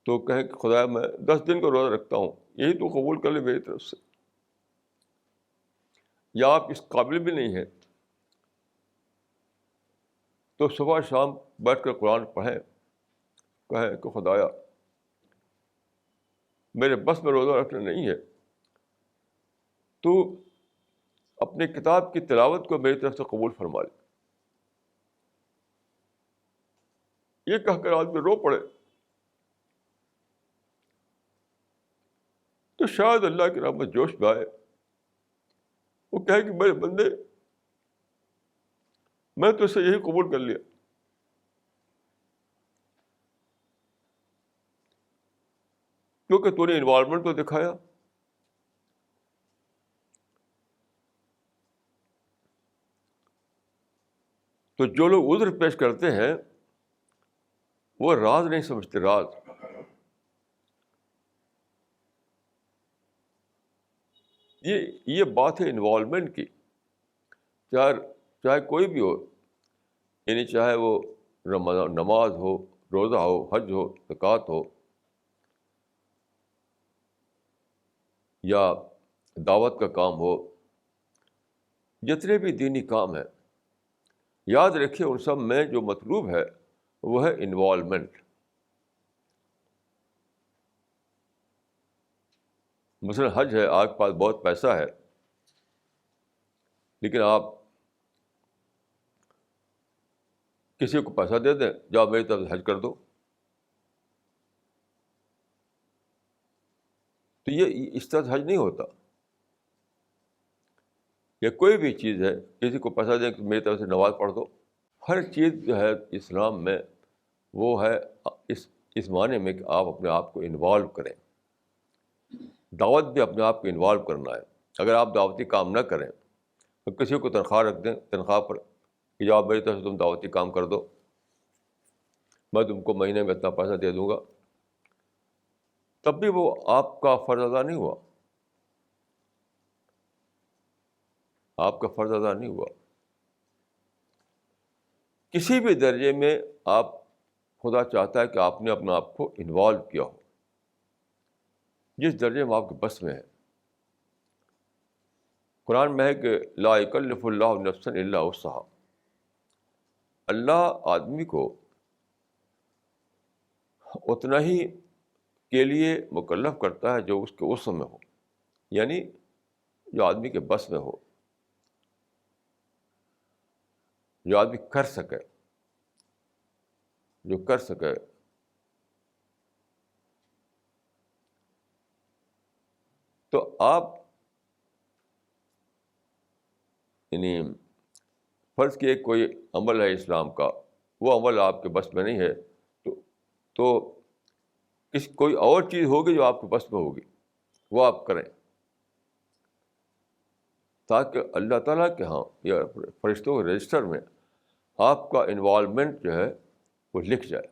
تو کہیں کہ خدا میں 10 دن کو روزہ رکھتا ہوں، یہی تو قبول کر لے میری طرف سے، یا آپ اس قابل بھی نہیں ہیں تو صبح شام بیٹھ کر قرآن پڑھیں، کہیں کہ خدایا میرے بس میں روزہ رکھنا نہیں ہے، تو اپنی کتاب کی تلاوت کو میری طرف سے قبول فرما لے۔ یہ کہہ کر آدمی رو پڑے تو شاید اللہ کی رحمت جوش میں آئے، وہ کہے کہ میرے بندے میں تو اسے یہی قبول کر لیا، کیونکہ تو نے انوالومنٹ تو دکھایا۔ تو جو لوگ عذر پیش کرتے ہیں وہ راز نہیں سمجھتے، راز۔ یہ بات ہے انوالومنٹ کی۔ چاہے چاہے کوئی بھی ہو، یعنی چاہے وہ رمضان نماز ہو، روزہ ہو، حج ہو، زکوٰۃ ہو، یا دعوت کا کام ہو، جتنے بھی دینی کام ہیں، یاد رکھیے ان سب میں جو مطلوب ہے وہ ہے انوالومنٹ. مثلاً حج ہے، آپ کے پاس بہت پیسہ ہے، لیکن آپ کسی کو پیسہ دے دیں، جاؤ میری طرف سے حج کر دو، تو یہ اس طرح سے حج نہیں ہوتا. یا کوئی بھی چیز ہے، کسی کو پیسہ دیں کہ میری طرف سے نماز پڑھ دو. ہر چیز جو ہے اسلام میں وہ ہے اس معنی میں کہ آپ اپنے آپ کو انوالو کریں. دعوت بھی اپنے آپ کو انوالو کرنا ہے. اگر آپ دعوتی کام نہ کریں تو کسی کو تنخواہ رکھ دیں، تنخواہ پر کہ جاؤ میری طرف سے تم دعوتی کام کر دو، میں تم کو مہینے میں اتنا پیسہ دے دوں گا، تب بھی وہ آپ کا فرض ادا نہیں ہوا. آپ کا فرض ادا نہیں ہوا. کسی بھی درجے میں آپ، خدا چاہتا ہے کہ آپ نے اپنے آپ کو انوالو کیا ہو، جس درجے میں آپ کے بس میں ہے. قرآن میں ہے کہ لا یکلف اللہ نفسا الا وسعها. اللہ آدمی کو اتنا ہی کے لیے مکلف کرتا ہے جو اس کے وسع میں ہو، یعنی جو آدمی کے بس میں ہو، جو آدمی کر سکے، جو کر سکے. تو آپ یعنی فرض کیے کوئی عمل ہے اسلام کا، وہ عمل آپ کے بس میں نہیں ہے، تو کوئی اور چیز ہوگی جو آپ کے بس میں ہوگی، وہ آپ کریں، تاکہ اللہ تعالیٰ کے ہاں یا فرشتوں کے رجسٹر میں آپ کا انوالومنٹ جو ہے وہ لکھ جائے،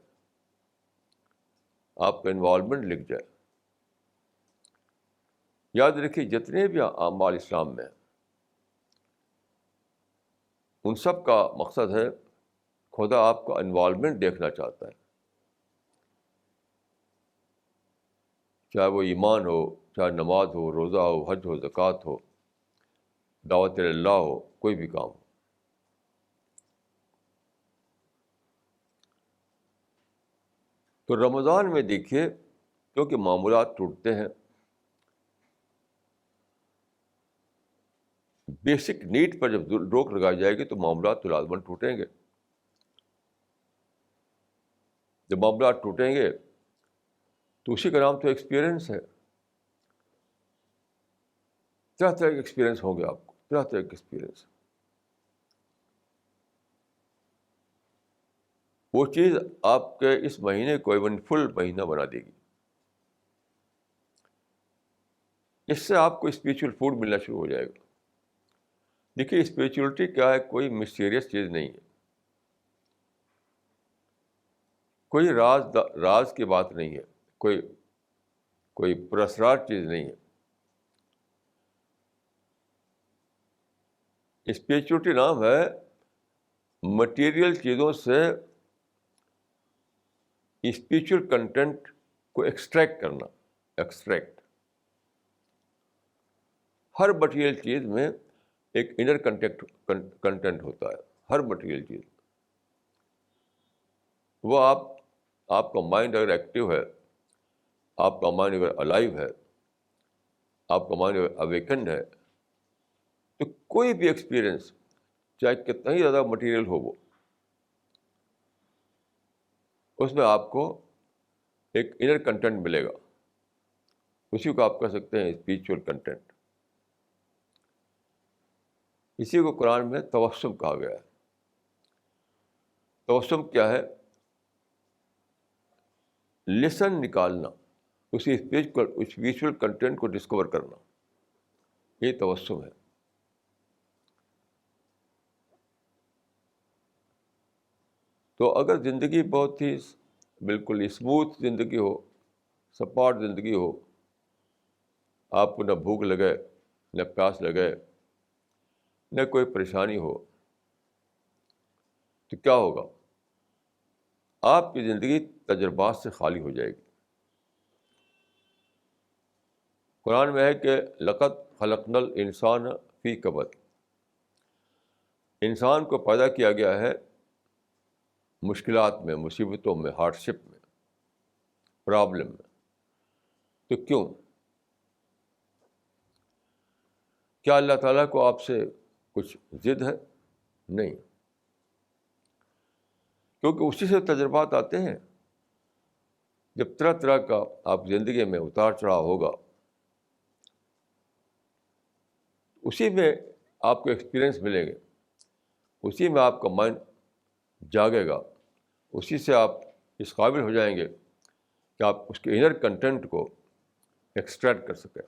آپ کا انوالومنٹ لکھ جائے. یاد رکھیے جتنے بھی اعمال اسلام میں ہیں، ان سب کا مقصد ہے خدا آپ کا انوالومنٹ دیکھنا چاہتا ہے. چاہے وہ ایمان ہو، چاہے نماز ہو، روزہ ہو، حج ہو، زکوٰۃ ہو، دعوت اللہ ہو، کوئی بھی کام ہو. تو رمضان میں دیکھیے، کیونکہ معمولات ٹوٹتے ہیں، بیسک نیڈ پر جب روک لگائی جائے گی تو معاملات تو لازماً ٹوٹیں گے. جب معاملات ٹوٹیں گے تو اسی کا نام تو ایکسپیرئنس ہے. طرح طرح کے ایکسپیرئنس ہوں گے آپ کو، طرح طرح کے ایکسپیرئنس. وہ چیز آپ کے اس مہینے کو ایون فل مہینہ بنا دے گی. اس سے آپ کو اسپریچول فوڈ ملنا شروع ہو جائے گا. دیکھیے اسپریچولیٹی کیا ہے، کوئی مسٹیریس چیز نہیں ہے، کوئی راز کی بات نہیں ہے، کوئی پراسرار چیز نہیں ہے. اسپریچولیٹی نام ہے مٹیریل چیزوں سے اسپریچول کنٹینٹ کو ایکسٹریکٹ کرنا. ایکسٹریکٹ ہر مٹیریل چیز میں ایک انر کنٹینٹ ہوتا ہے. ہر مٹیریل چیز وہ آپ کا مائنڈ اگر ایکٹیو ہے، آپ کا مائنڈ اگر الائیو ہے، آپ کا مائنڈ اگر اویکنڈ ہے، تو کوئی بھی ایکسپیرئنس چاہے کتنا ہی زیادہ مٹیریل ہو، وہ اس میں آپ کو ایک انر کنٹینٹ ملے گا. اسی کو آپ کہہ سکتے ہیں اسپریچول کنٹینٹ. اسی کو قرآن میں توسم کہا گیا ہے. توسم کیا ہے؟ لیسن نکالنا، اسی اسپریچول کنٹینٹ کو ڈسکور کرنا، یہ توسم ہے. تو اگر زندگی بہت ہی بالکل اسموتھ زندگی ہو، سپاٹ زندگی ہو، آپ کو نہ بھوک لگے، نہ پیاس لگے، نہ کوئی پریشانی ہو، تو کیا ہوگا؟ آپ کی زندگی تجربات سے خالی ہو جائے گی۔ قرآن میں ہے کہ لقد خلقنا الانسان فی کبد، انسان کو پیدا کیا گیا ہے مشکلات میں، مصیبتوں میں، ہارڈ شپ میں، پرابلم میں۔ تو کیوں؟ کیا اللہ تعالیٰ کو آپ سے کچھ ضد ہے؟ نہیں، کیونکہ اسی سے تجربات آتے ہیں۔ جب طرح طرح کا آپ زندگی میں اتار چڑھاؤ ہوگا، اسی میں آپ کو ایکسپیرئنس ملیں گے، اسی میں آپ کا مائنڈ جاگے گا، اسی سے آپ اس قابل ہو جائیں گے کہ آپ اس کے انر کنٹینٹ کو ایکسٹریکٹ کر سکیں۔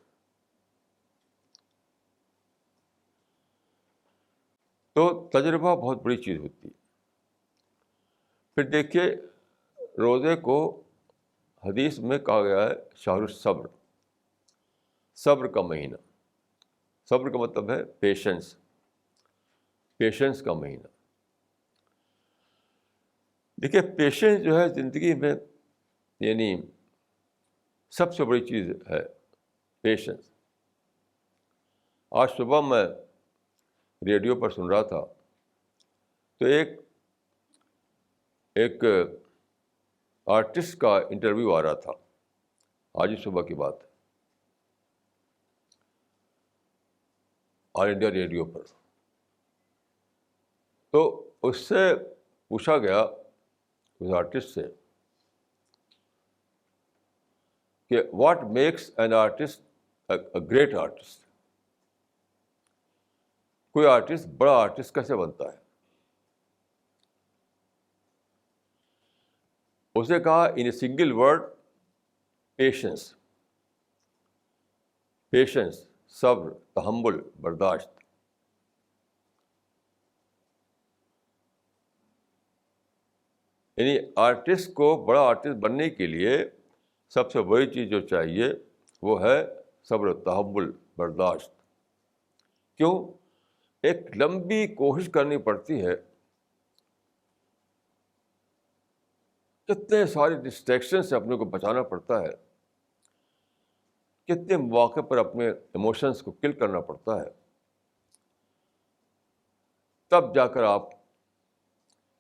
تو تجربہ بہت بڑی چیز ہوتی ہے۔ پھر دیکھیے، روزے کو حدیث میں کہا گیا ہے شہر الصبر، صبر کا مہینہ۔ صبر کا مطلب ہے پیشنس، پیشنس کا مہینہ۔ دیکھیے، پیشنس جو ہے زندگی میں یعنی سب سے بڑی چیز ہے، پیشنس۔ آج صبح میں ریڈیو پر سن رہا تھا تو ایک آرٹسٹ کا انٹرویو آ رہا تھا، آج ہی صبح کی بات ہے، آل انڈیا ریڈیو پر۔ تو اس سے پوچھا گیا، اس آرٹسٹ سے، کہ what makes an artist a great artist? کوئی آرٹسٹ بڑا آرٹسٹ کیسے بنتا ہے؟ اس نے کہا in a single word, patience. Patience, صبر، تحمل، برداشت۔ یعنی آرٹسٹ کو بڑا آرٹسٹ بننے کے لیے سب سے بڑی چیز جو چاہیے وہ ہے صبر و تحمل، برداشت۔ کیوں؟ ایک لمبی کوشش کرنی پڑتی ہے، کتنے سارے ڈسٹریکشن سے اپنے کو بچانا پڑتا ہے، کتنے مواقع پر اپنے ایموشنس کو کل کرنا پڑتا ہے، تب جا کر آپ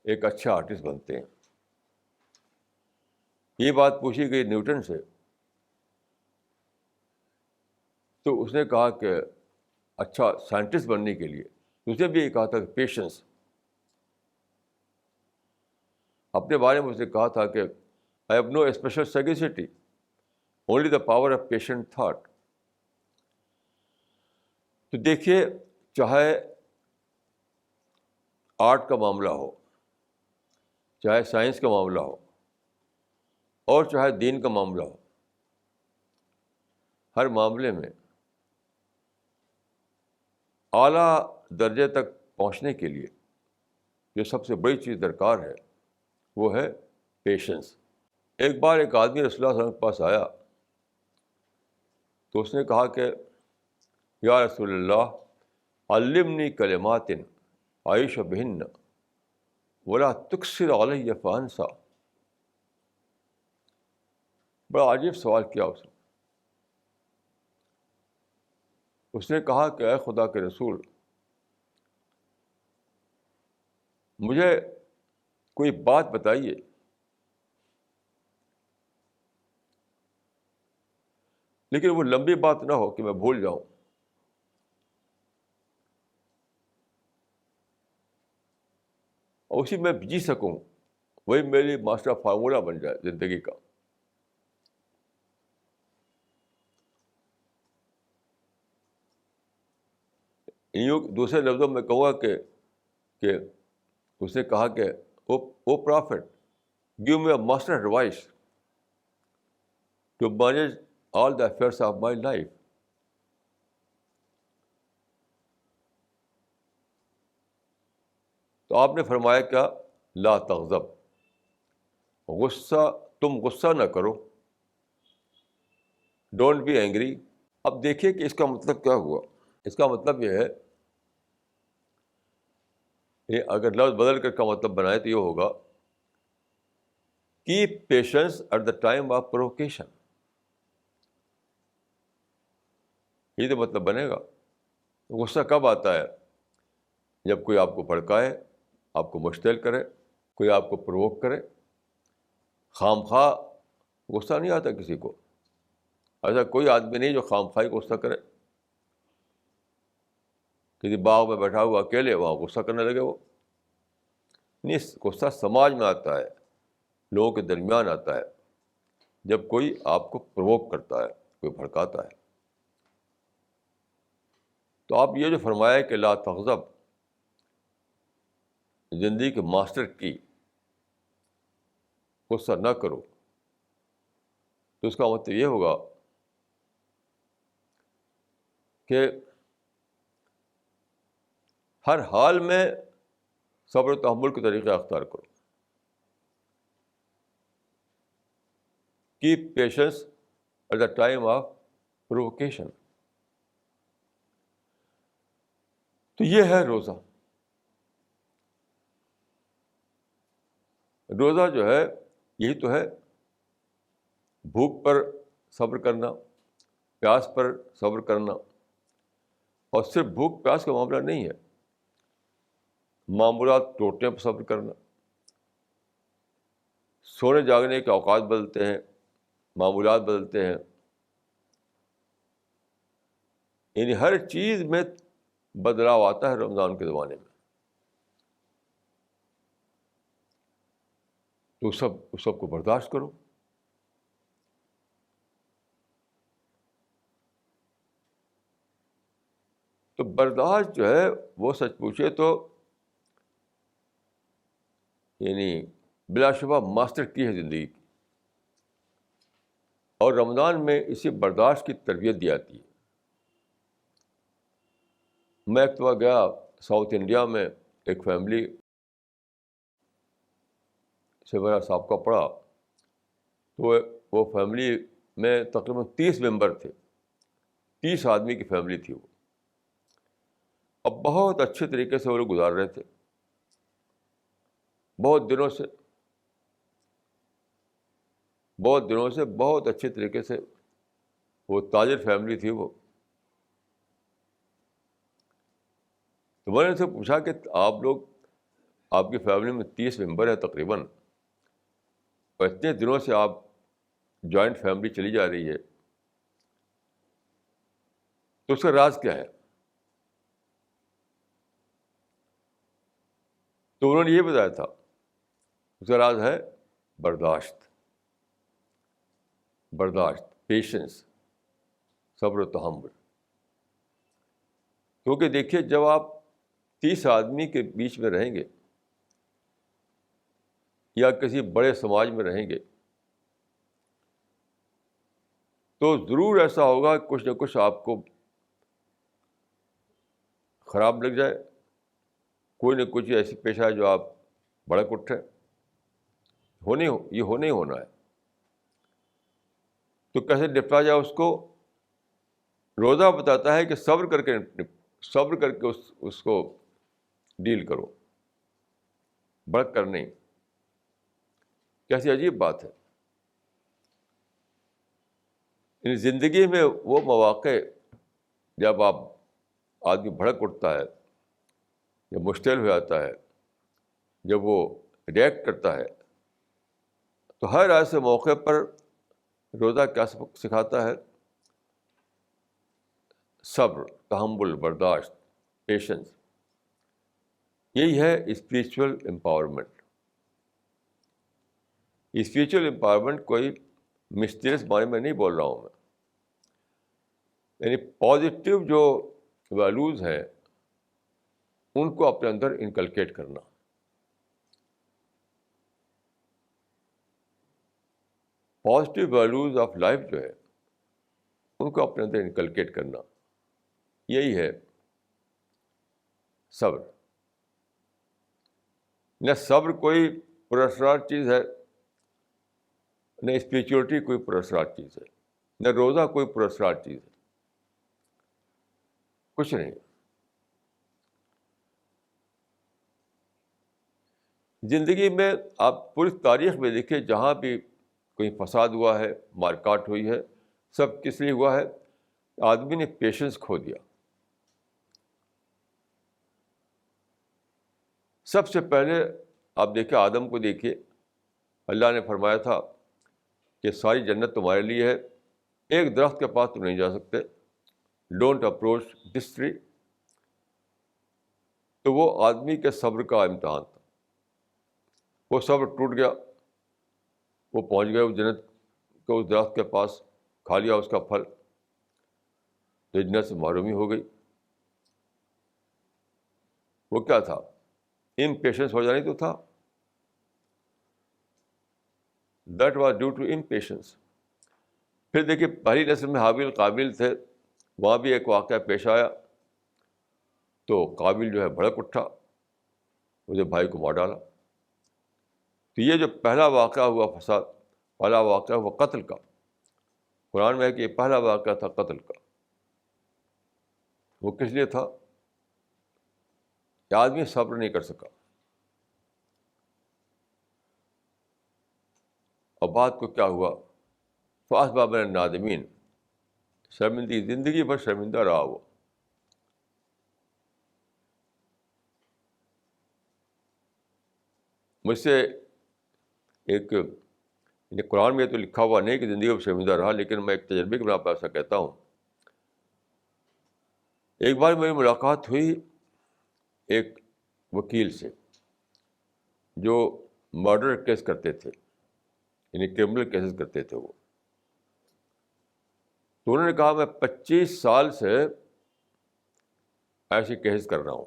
ایک اچھا آرٹسٹ بنتے ہیں۔ یہ بات پوچھی گئی نیوٹن سے، تو اس نے کہا کہ اچھا سائنٹسٹ بننے کے لیے اس نے بھی یہ کہا تھا کہ پیشنس۔ اپنے بارے میں اس نے کہا تھا کہ I have no special sagacity, only the power of patient thought. تو دیکھیے، چاہے آرٹ کا معاملہ ہو، چاہے سائنس کا معاملہ ہو، اور چاہے دین کا معاملہ ہو، ہر معاملے میں اعلیٰ درجے تک پہنچنے کے لیے جو سب سے بڑی چیز درکار ہے وہ ہے پیشنس۔ ایک بار ایک آدمی رسول اللہ صلی اللہ علیہ وسلم کے پاس آیا تو اس نے کہا کہ یا رسول اللہ علمنی کلمات اعیش بہن ولا تکثر علیہ فانسا۔ بڑا عجیب سوال کیا اس نے کہا کہ اے خدا کے رسول، مجھے کوئی بات بتائیے لیکن وہ لمبی بات نہ ہو کہ میں بھول جاؤں، اور اسی میں جی سکوں، وہی میری ماسٹر فارمولہ بن جائے زندگی کا۔ یوں دوسرے لفظوں میں کہوں گا کہ اس نے کہا کہ O prophet give me a master advice to manage all the affairs of my life. تو آپ نے فرمایا کیا؟ لا تغضب، تم غصہ نہ کرو، ڈونٹ بی اینگری۔ اب دیکھیے کہ اس کا مطلب کیا ہوا۔ اس کا مطلب یہ ہے یعنی اگر لفظ بدل کر کا مطلب بنائے تو یہ ہوگا keep patience at the time of provocation. یہ تو مطلب بنے گا. غصہ کب آتا ہے؟ جب کوئی آپ کو بھڑکائے، آپ کو مشتعل کرے، کوئی آپ کو پرووک کرے. خام خواہ غصہ نہیں آتا کسی کو. ایسا کوئی آدمی نہیں جو خام خواہ غصہ کرے. کسی باغ میں بیٹھا ہوا اکیلے وہاں غصہ کرنے لگے وہ نہیں. غصہ سماج میں آتا ہے، لوگوں کے درمیان آتا ہے، جب کوئی آپ کو پرووک کرتا ہے، کوئی بھڑکاتا ہے. تو آپ یہ جو فرمایا کہ لا تغضب زندگی کے ماسٹر کی، غصہ نہ کرو، تو اس کا مطلب یہ ہوگا کہ ہر حال میں صبر و تحمل کے طریقہ اختیار کرو. Keep patience at the time of provocation. تو یہ ہے روزہ. روزہ جو ہے یہی تو ہے، بھوک پر صبر کرنا، پیاس پر صبر کرنا. اور صرف بھوک پیاس کا معاملہ نہیں ہے، معمولات ٹوٹنے پر صبر کرنا. سونے جاگنے کے اوقات بدلتے ہیں، معمولات بدلتے ہیں، یعنی ہر چیز میں بدلاؤ آتا ہے رمضان کے زمانے میں. تو اس سب کو برداشت کرو. تو برداشت جو ہے وہ سچ پوچھے تو یعنی بلا شبہ ماسٹر کی ہے زندگی کی. اور رمضان میں اسی برداشت کی تربیت دی جاتی ہے. میں ایک دفعہ گیا ساؤتھ انڈیا میں، ایک فیملی سے میرا سابقہ پڑا. تو وہ فیملی میں تقریباً 30 ممبر تھے، 30 آدمی کی فیملی تھی وہ. اب بہت اچھے طریقے سے وہ لوگ گزار رہے تھے، بہت دنوں سے بہت اچھے طریقے سے. وہ تاجر فیملی تھی وہ. تو میں نے ان سے پوچھا کہ آپ لوگ، آپ کی فیملی میں 30 ممبر ہے تقریباً، اور اتنے دنوں سے آپ جوائنٹ فیملی چلی جا رہی ہے، تو اس کا راز کیا ہے؟ تو انہوں نے یہ بتایا تھا اس کا راز ہے برداشت، پیشنس، صبر و تحمل. کیونکہ دیکھیے جب آپ 30 آدمی کے بیچ میں رہیں گے یا کسی بڑے سماج میں رہیں گے تو ضرور ایسا ہوگا کہ کچھ نہ کچھ آپ کو خراب لگ جائے، کوئی نہ کچھ ایسی پیش آئے جو آپ بڑک اٹھے. یہ ہونے ہی ہونا ہے. تو کیسے نپٹا جائے اس کو؟ روزہ بتاتا ہے کہ صبر کر کے اس کو ڈیل کرو، بڑک کر نہیں. کیسی عجیب بات ہے. یعنی زندگی میں وہ مواقع جب آدمی بھڑک اٹھتا ہے، جب مشتعل ہو جاتا ہے، جب وہ ریئیکٹ کرتا ہے، تو ہر ایسے موقع پر روزہ کیا سبق سکھاتا ہے؟ صبر، تحمل، برداشت، پیشنس. یہی ہے اسپریچول امپاورمنٹ. اسپریچول امپاورمنٹ کوئی مسٹیریس بارے میں نہیں بول رہا ہوں میں. یعنی پازیٹیو جو ویلیوز ہیں ان کو اپنے اندر انکلکیٹ کرنا. پازیٹیو ویلیوز آف لائف جو ہے ان کو اپنے اندر انکلکیٹ کرنا، یہی ہے صبر. نہ صبر کوئی پراسرار چیز ہے، نہ اسپریچولیٹی کوئی پراسرار چیز ہے، نہ روزہ کوئی پراسرار چیز ہے، کچھ نہیں. زندگی میں آپ پوری تاریخ میں دیکھیے، جہاں بھی کوئی فساد ہوا ہے، مار کاٹ ہوئی ہے، سب کس لیے ہوا ہے؟ آدمی نے پیشنس کھو دیا. سب سے پہلے آپ دیکھیں آدم کو دیکھیے، اللہ نے فرمایا تھا کہ ساری جنت تمہارے لیے ہے، ایک درخت کے پاس تم نہیں جا سکتے، ڈونٹ اپروچ دس ٹری. تو وہ آدمی کے صبر کا امتحان تھا. وہ صبر ٹوٹ گیا، وہ پہنچ گئے اس جنت کے اس درخت کے پاس، کھا لیا اس کا پھل، تو جنت سے محرومی ہو گئی. وہ کیا تھا؟ امپیشنس ہو جانی تو تھا. That was due to impatience. پھر دیکھیے پہلی نسل میں حابیل قابل تھے، وہاں بھی ایک واقعہ پیش آیا. تو قابل جو ہے بھڑک اٹھا، مجھے بھائی کو مار ڈالا. تو یہ جو پہلا واقعہ ہوا فساد، پہلا واقعہ ہوا قتل کا. قرآن میں ہے کہ یہ پہلا واقعہ تھا قتل کا. وہ کس لیے تھا؟ کہ آدمی صبر نہیں کر سکا. اور بات کو کیا ہوا؟ فاصبح من النادمین، شرمندگی، زندگی بھر شرمندہ رہا وہ. مجھ سے ایک، یعنی قرآن میں تو لکھا ہوا نہیں کہ زندگی میں شرمندہ رہا، لیکن میں ایک تجربے کے بنا پر ایسا کہتا ہوں. ایک بار میری ملاقات ہوئی ایک وکیل سے جو مرڈر کیس کرتے تھے، یعنی کرمنل کیسز کرتے تھے وہ. تو انہوں نے کہا میں 25 سال سے ایسے کیسز کر رہا ہوں،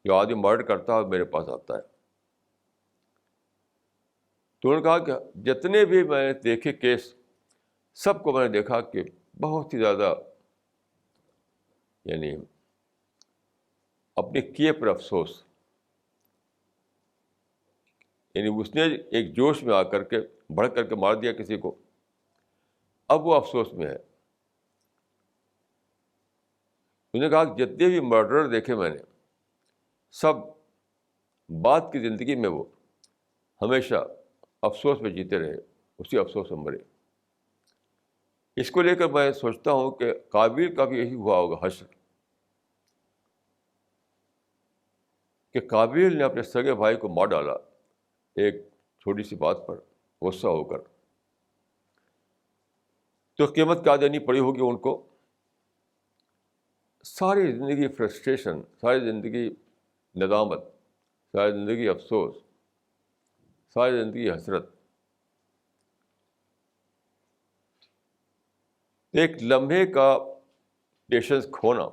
جو آدمی مرڈر کرتا ہے میرے پاس آتا ہے. تو انہوں نے کہا کہ جتنے بھی میں نے دیکھے کیس، سب کو میں نے دیکھا کہ بہت ہی زیادہ، یعنی اپنے کیے پر افسوس. یعنی اس نے ایک جوش میں آ کر کے بڑھ کر کے مار دیا کسی کو، اب وہ افسوس میں ہے. انہوں نے کہا کہ جتنے بھی مرڈرر دیکھے میں نے، سب بعد کی زندگی میں وہ ہمیشہ افسوس میں جیتے رہے، اسی افسوس میں مرے. اس کو لے کر میں سوچتا ہوں کہ قابیل کا بھی یہی ہوا ہوگا حشر، کہ قابیل نے اپنے سگے بھائی کو مار ڈالا ایک چھوٹی سی بات پر غصہ ہو کر. تو قیمت کیا دینی پڑی ہوگی ان کو؟ ساری زندگی فرسٹریشن، ساری زندگی ندامت، ساری زندگی افسوس، ساری زندگی حسرت. ایک لمحے کا پیشنس کھونا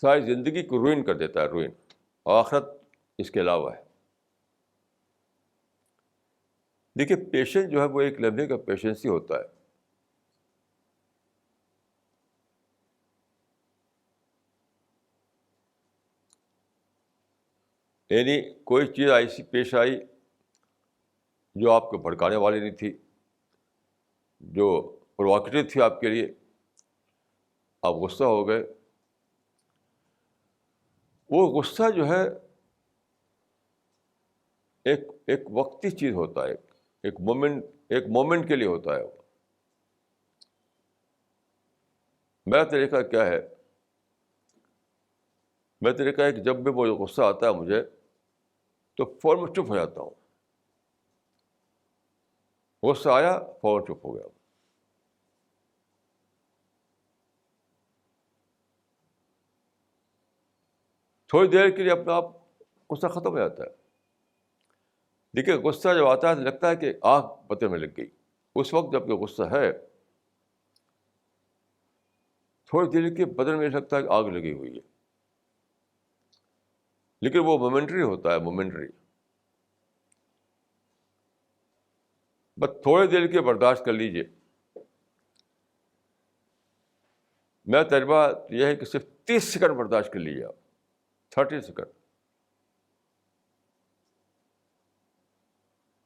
ساری زندگی کو روئن کر دیتا ہے، روئن. آخرت اس کے علاوہ ہے. دیکھیے پیشنس جو ہے وہ ایک لمحے کا پیشنس ہی ہوتا ہے. یعنی کوئی چیز ایسی پیش آئی جو آپ کو بھڑکانے والی نہیں تھی، جو پرووکیٹو تھی آپ کے لیے، آپ غصہ ہو گئے. وہ غصہ جو ہے ایک وقتی چیز ہوتا ہے، ایک مومنٹ کے لیے ہوتا ہے. میرا طریقہ کیا ہے؟ میرا طریقہ ہے کہ جب بھی وہ غصہ آتا ہے مجھے، تو فوراً میں چپ ہو جاتا ہوں. غصہ آیا، فوراً چپ ہو گیا. تھوڑی دیر کے لیے اپنا آپ غصہ ختم ہو جاتا ہے. دیکھیے غصہ جب آتا ہے تو لگتا ہے کہ آگ بدن میں لگ گئی. اس وقت جب کہ غصہ ہے، تھوڑی دیر کے بدن میں لگتا ہے کہ آگ لگی ہوئی ہے. لیکن وہ مومنٹری ہوتا ہے، مومنٹری. بس تھوڑی دیر کے برداشت کر لیجیے. میرا تجربہ یہ ہے کہ صرف 30 سیکنڈ برداشت کر لیجیے آپ، 30 سیکنڈ.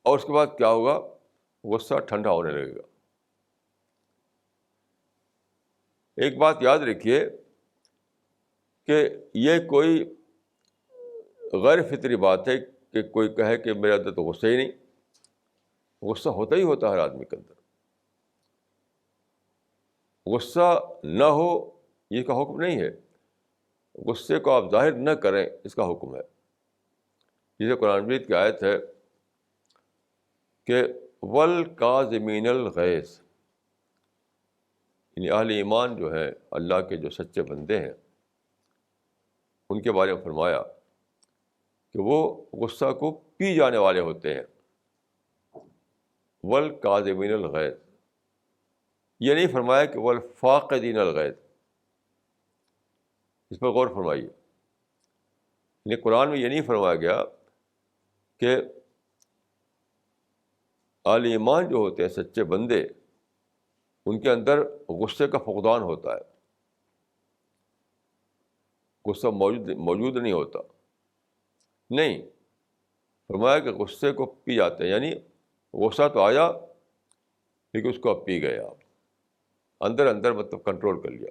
اور اس کے بعد کیا ہوگا؟ غصہ ٹھنڈا ہونے لگے گا. ایک بات یاد رکھیے کہ یہ کوئی غیر فطری بات ہے کہ کوئی کہے کہ میرے اندر تو غصہ ہی نہیں. غصہ ہوتا ہی ہوتا ہے ہر آدمی کے اندر. غصہ نہ ہو یہ کا حکم نہیں ہے. غصے کو آپ ظاہر نہ کریں اس کا حکم ہے. جسے قرآن مجید کی آیت ہے کہ والکاظمین الغیظ، یعنی اہل ایمان جو ہے، اللہ کے جو سچے بندے ہیں، ان کے بارے میں فرمایا کہ وہ غصہ کو پی جانے والے ہوتے ہیں. والکاظمین الغیظ، یہ نہیں فرمایا کہ والفاقدین الغیظ. اس پر غور فرمائیے. یعنی قرآن میں یہ نہیں فرمایا گیا کہ اہل ایمان جو ہوتے ہیں، سچے بندے، ان کے اندر غصے کا فقدان ہوتا ہے، غصہ موجود نہیں ہوتا. نہیں، فرمایا کہ غصے کو پی جاتے ہیں. یعنی غصہ تو آیا لیکن اس کو اب پی گئے آپ، اندر اندر مطلب کنٹرول کر لیا.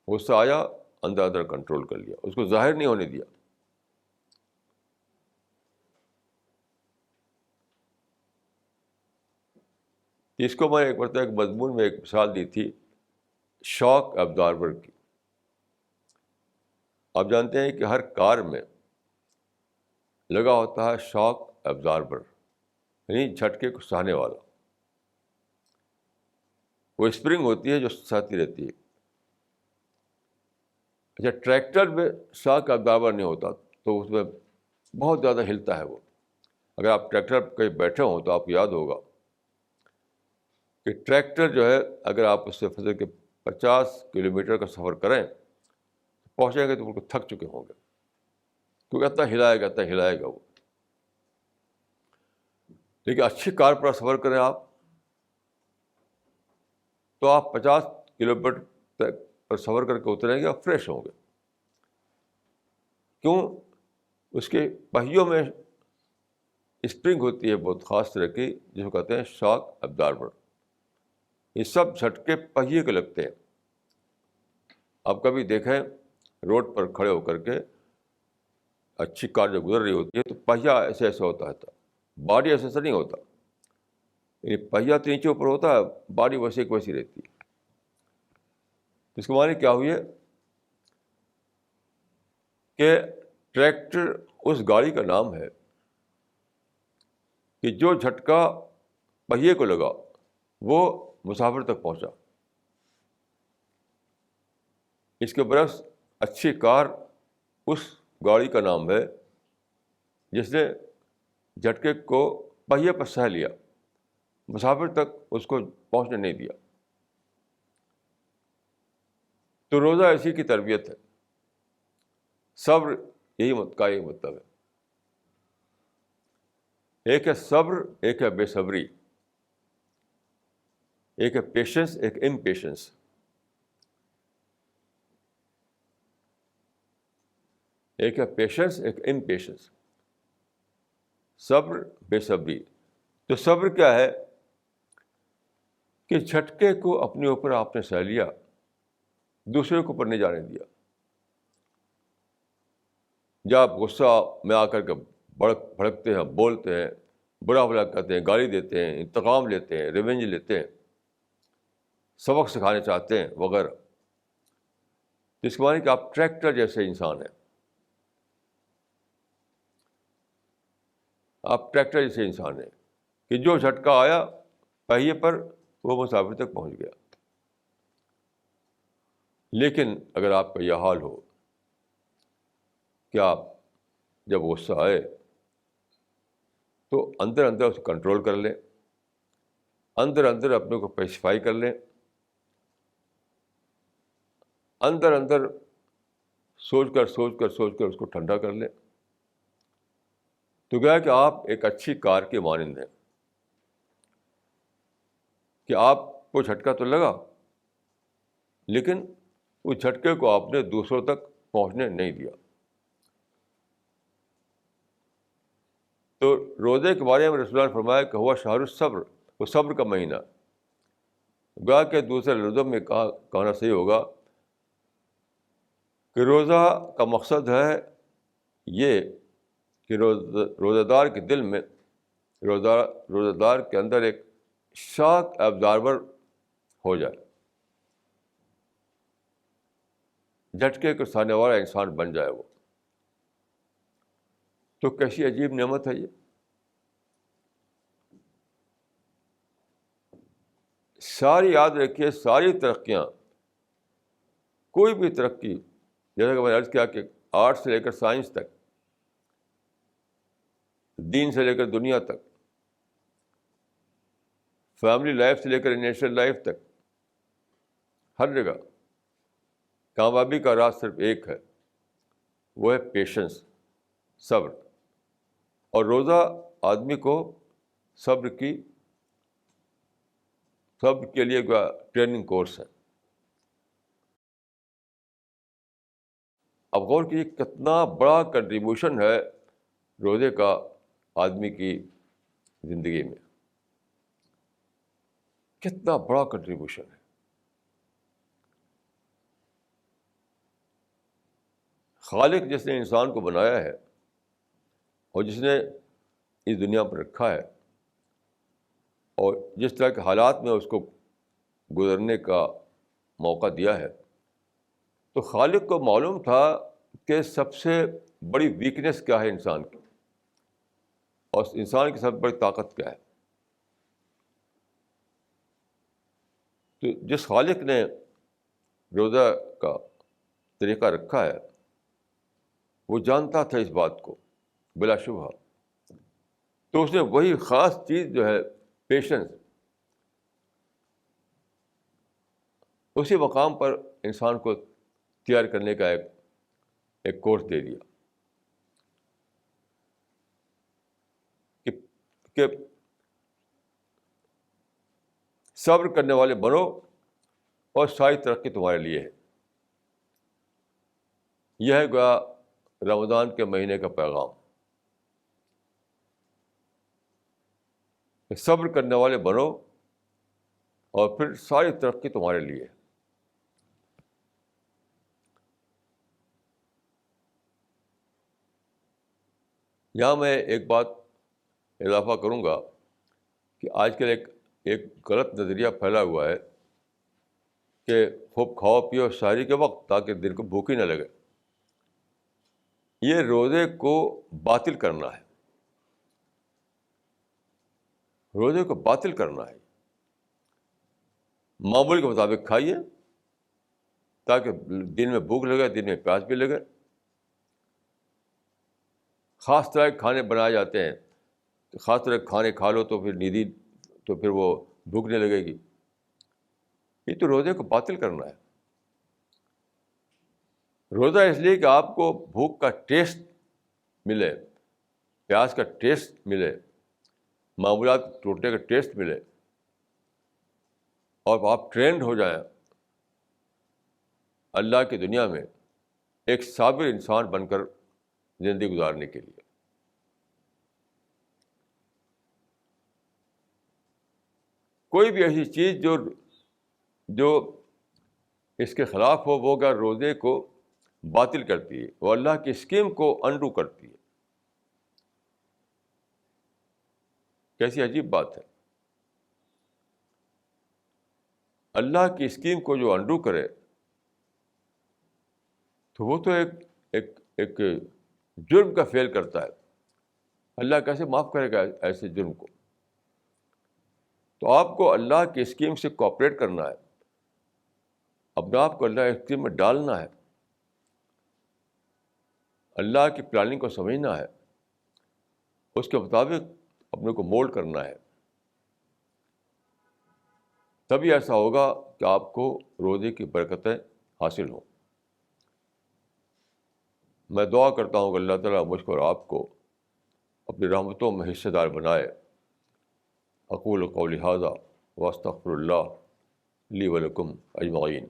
غصہ آیا، اندر اندر کنٹرول کر لیا، اس کو ظاہر نہیں ہونے دیا. اس کو میں ایک مرتبہ ایک مضمون میں ایک مثال دی تھی شاک ابزاربر کی. آپ جانتے ہیں کہ ہر کار میں لگا ہوتا ہے شاک ابزاربر، یعنی جھٹکے کو سہنے والا. وہ اسپرنگ ہوتی ہے جو سہتی رہتی ہے. اچھا، ٹریکٹر میں شاک ابزاربر نہیں ہوتا تو اس میں بہت زیادہ ہلتا ہے وہ. اگر آپ ٹریکٹر پہ کہیں بیٹھے ہوں تو آپ کو یاد ہوگا کہ ٹریکٹر جو ہے اگر آپ اس سے فضل کے 50 کلومیٹر کا سفر کریں، پہنچیں گے تو بالکل تھک چکے ہوں گے، کیونکہ اتنا ہلائے گا وہ. لیکن اچھی کار پر سفر کریں آپ تو آپ 50 کلومیٹر تک پر سفر کر کے اتریں گے اور فریش ہوں گے. کیوں؟ اس کے پہیوں میں اسپرنگ ہوتی ہے بہت خاص طرح کی، جس کو کہتے ہیں شاک ابزاربر. یہ سب جھٹکے پہیے کے لگتے ہیں. آپ کبھی دیکھیں روڈ پر کھڑے ہو کر کے اچھی کار جو گزر رہی ہوتی ہے تو پہیا ایسے ایسے ہوتا ہے، باڈی ایسے ایسا نہیں ہوتا. یعنی پہیا تو نیچے اوپر ہوتا ہے، باڈی ویسے کی ویسی رہتی ہے. اس کے معنی کیا ہوئی ہے کہ ٹریکٹر اس گاڑی کا نام ہے کہ جو جھٹکا پہیے کو لگا وہ مسافر تک پہنچا. اس کے برعکس اچھی کار اس گاڑی کا نام ہے جس نے جھٹکے کو پہیے پر سہ لیا، مسافر تک اس کو پہنچنے نہیں دیا. تو روزہ اسی کی تربیت ہے. صبر یہی مطلب ہے. ایک ہے صبر، ایک ہے بے صبری، ایک ہے پیشنس، ایک امپیشنس. ایک ہے پیشنس، ایک امپیشنس. صبر، بے صبری. تو صبر کیا ہے کہ جھٹکے کو اپنے اوپر آپ نے سہ لیا، دوسرے کو اوپر نہیں جانے دیا. جب آپ غصہ میں آ کر کے بھڑکتے ہیں، بولتے ہیں، برا بھلا کہتے ہیں، گالی دیتے ہیں، انتقام لیتے ہیں، ریونج لیتے ہیں، سبق سکھانے چاہتے ہیں وغیرہ، جس کے معنی کہ آپ ٹریکٹر جیسے انسان ہیں. آپ ٹریکٹر جیسے انسان ہیں کہ جو جھٹکا آیا پہیے پر وہ مسافر تک پہنچ گیا. لیکن اگر آپ کا یہ حال ہو کہ آپ جب غصہ آئے تو اندر اندر اس کو کنٹرول کر لیں، اندر اندر اپنے کو پیسیفائی کر لیں، اندر اندر سوچ کر اس کو ٹھنڈا کر لیں، تو گیا کہ آپ ایک اچھی کار کے مانند ہیں کہ آپ کو جھٹکا تو لگا لیکن اس جھٹکے کو آپ نے دوسروں تک پہنچنے نہیں دیا. تو روزے کے بارے میں رسول اللہ نے فرمایا کہ ہوا شہر الصبر، وہ صبر کا مہینہ. گویا کہ دوسرے لفظوں میں کہنا صحیح ہوگا کہ روزہ کا مقصد ہے یہ کہ روزہ دار کے دل میں، روزہ دار کے اندر ایک شاک ابزارور ہو جائے، جھٹکے کو سہنے والا انسان بن جائے وہ. تو کیسی عجیب نعمت ہے یہ. ساری یاد رکھیے، ساری ترقیاں، کوئی بھی ترقی، جیسا کہ میں نے عرض کیا کہ آرٹ سے لے کر سائنس تک، دین سے لے کر دنیا تک، فیملی لائف سے لے کر نیشنل لائف تک، ہر جگہ کامیابی کا راز صرف ایک ہے، وہ ہے پیشنس، صبر. اور روزہ آدمی کو صبر کے لیے ٹریننگ کورس ہے. اب غور کیجیے کتنا بڑا کنٹریبیوشن ہے روزے کا آدمی کی زندگی میں، کتنا بڑا کنٹریبیوشن ہے. خالق جس نے انسان کو بنایا ہے اور جس نے اس دنیا پر رکھا ہے اور جس طرح کے حالات میں اس کو گزرنے کا موقع دیا ہے، تو خالق کو معلوم تھا کہ سب سے بڑی ویکنیس کیا ہے انسان کی، اور انسان کی سب سے بڑی طاقت کیا ہے. تو جس خالق نے روزہ کا طریقہ رکھا ہے وہ جانتا تھا اس بات کو بلا شبہ. تو اس نے وہی خاص چیز جو ہے پیشنس، اسی مقام پر انسان کو تیار کرنے کا ایک کورس دے دیا کہ صبر کرنے والے بنو اور ساری ترقی تمہارے لیے ہے. یہ ہے گویا رمضان کے مہینے کا پیغام کہ صبر کرنے والے بنو اور پھر ساری ترقی تمہارے لیے ہے. یہاں میں ایک بات اضافہ کروں گا کہ آج کل ایک غلط نظریہ پھیلا ہوا ہے کہ خوب کھاؤ پیو سحری کے وقت تاکہ دن کو بھوک ہی نہ لگے. یہ روزے کو باطل کرنا ہے، روزے کو باطل کرنا ہے. معمول کے مطابق کھائیے تاکہ دن میں بھوک لگے، دن میں پیاس بھی لگے. خاص طرح کے کھانے بنائے جاتے ہیں، خاص طرح کے کھانے کھا لو تو پھر نیندی، تو پھر وہ بھوک نہیں لگے گی. یہ تو روزے کو باطل کرنا ہے. روزہ اس لیے کہ آپ کو بھوک کا ٹیسٹ ملے، پیاس کا ٹیسٹ ملے، معمولات ٹوٹنے کا ٹیسٹ ملے، اور آپ ٹرینڈ ہو جائیں اللہ کی دنیا میں ایک صابر انسان بن کر زندگی گزارنے کے لیے. کوئی بھی ایسی چیز جو اس کے خلاف ہو وہ اگر روزے کو باطل کرتی ہے، وہ اللہ کی اسکیم کو انڈو کرتی ہے. کیسی عجیب بات ہے. اللہ کی اسکیم کو جو انڈو کرے تو وہ تو ایک جرم کا فعل کرتا ہے. اللہ کیسے معاف کرے گا ایسے جرم کو؟ تو آپ کو اللہ کی اسکیم سے کوآپریٹ کرنا ہے، اپنے آپ کو اللہ کی اسکیم میں ڈالنا ہے، اللہ کی پلاننگ کو سمجھنا ہے، اس کے مطابق اپنے کو مولڈ کرنا ہے. تبھی ایسا ہوگا کہ آپ کو روزے کی برکتیں حاصل ہوں. میں دعا کرتا ہوں کہ اللہ تعالیٰ مجھ کو اور آپ کو اپنی رحمتوں میں حصہ دار بنائے. اقول قولی ھذا واستغفر اللہ لی ولکم اجمعین.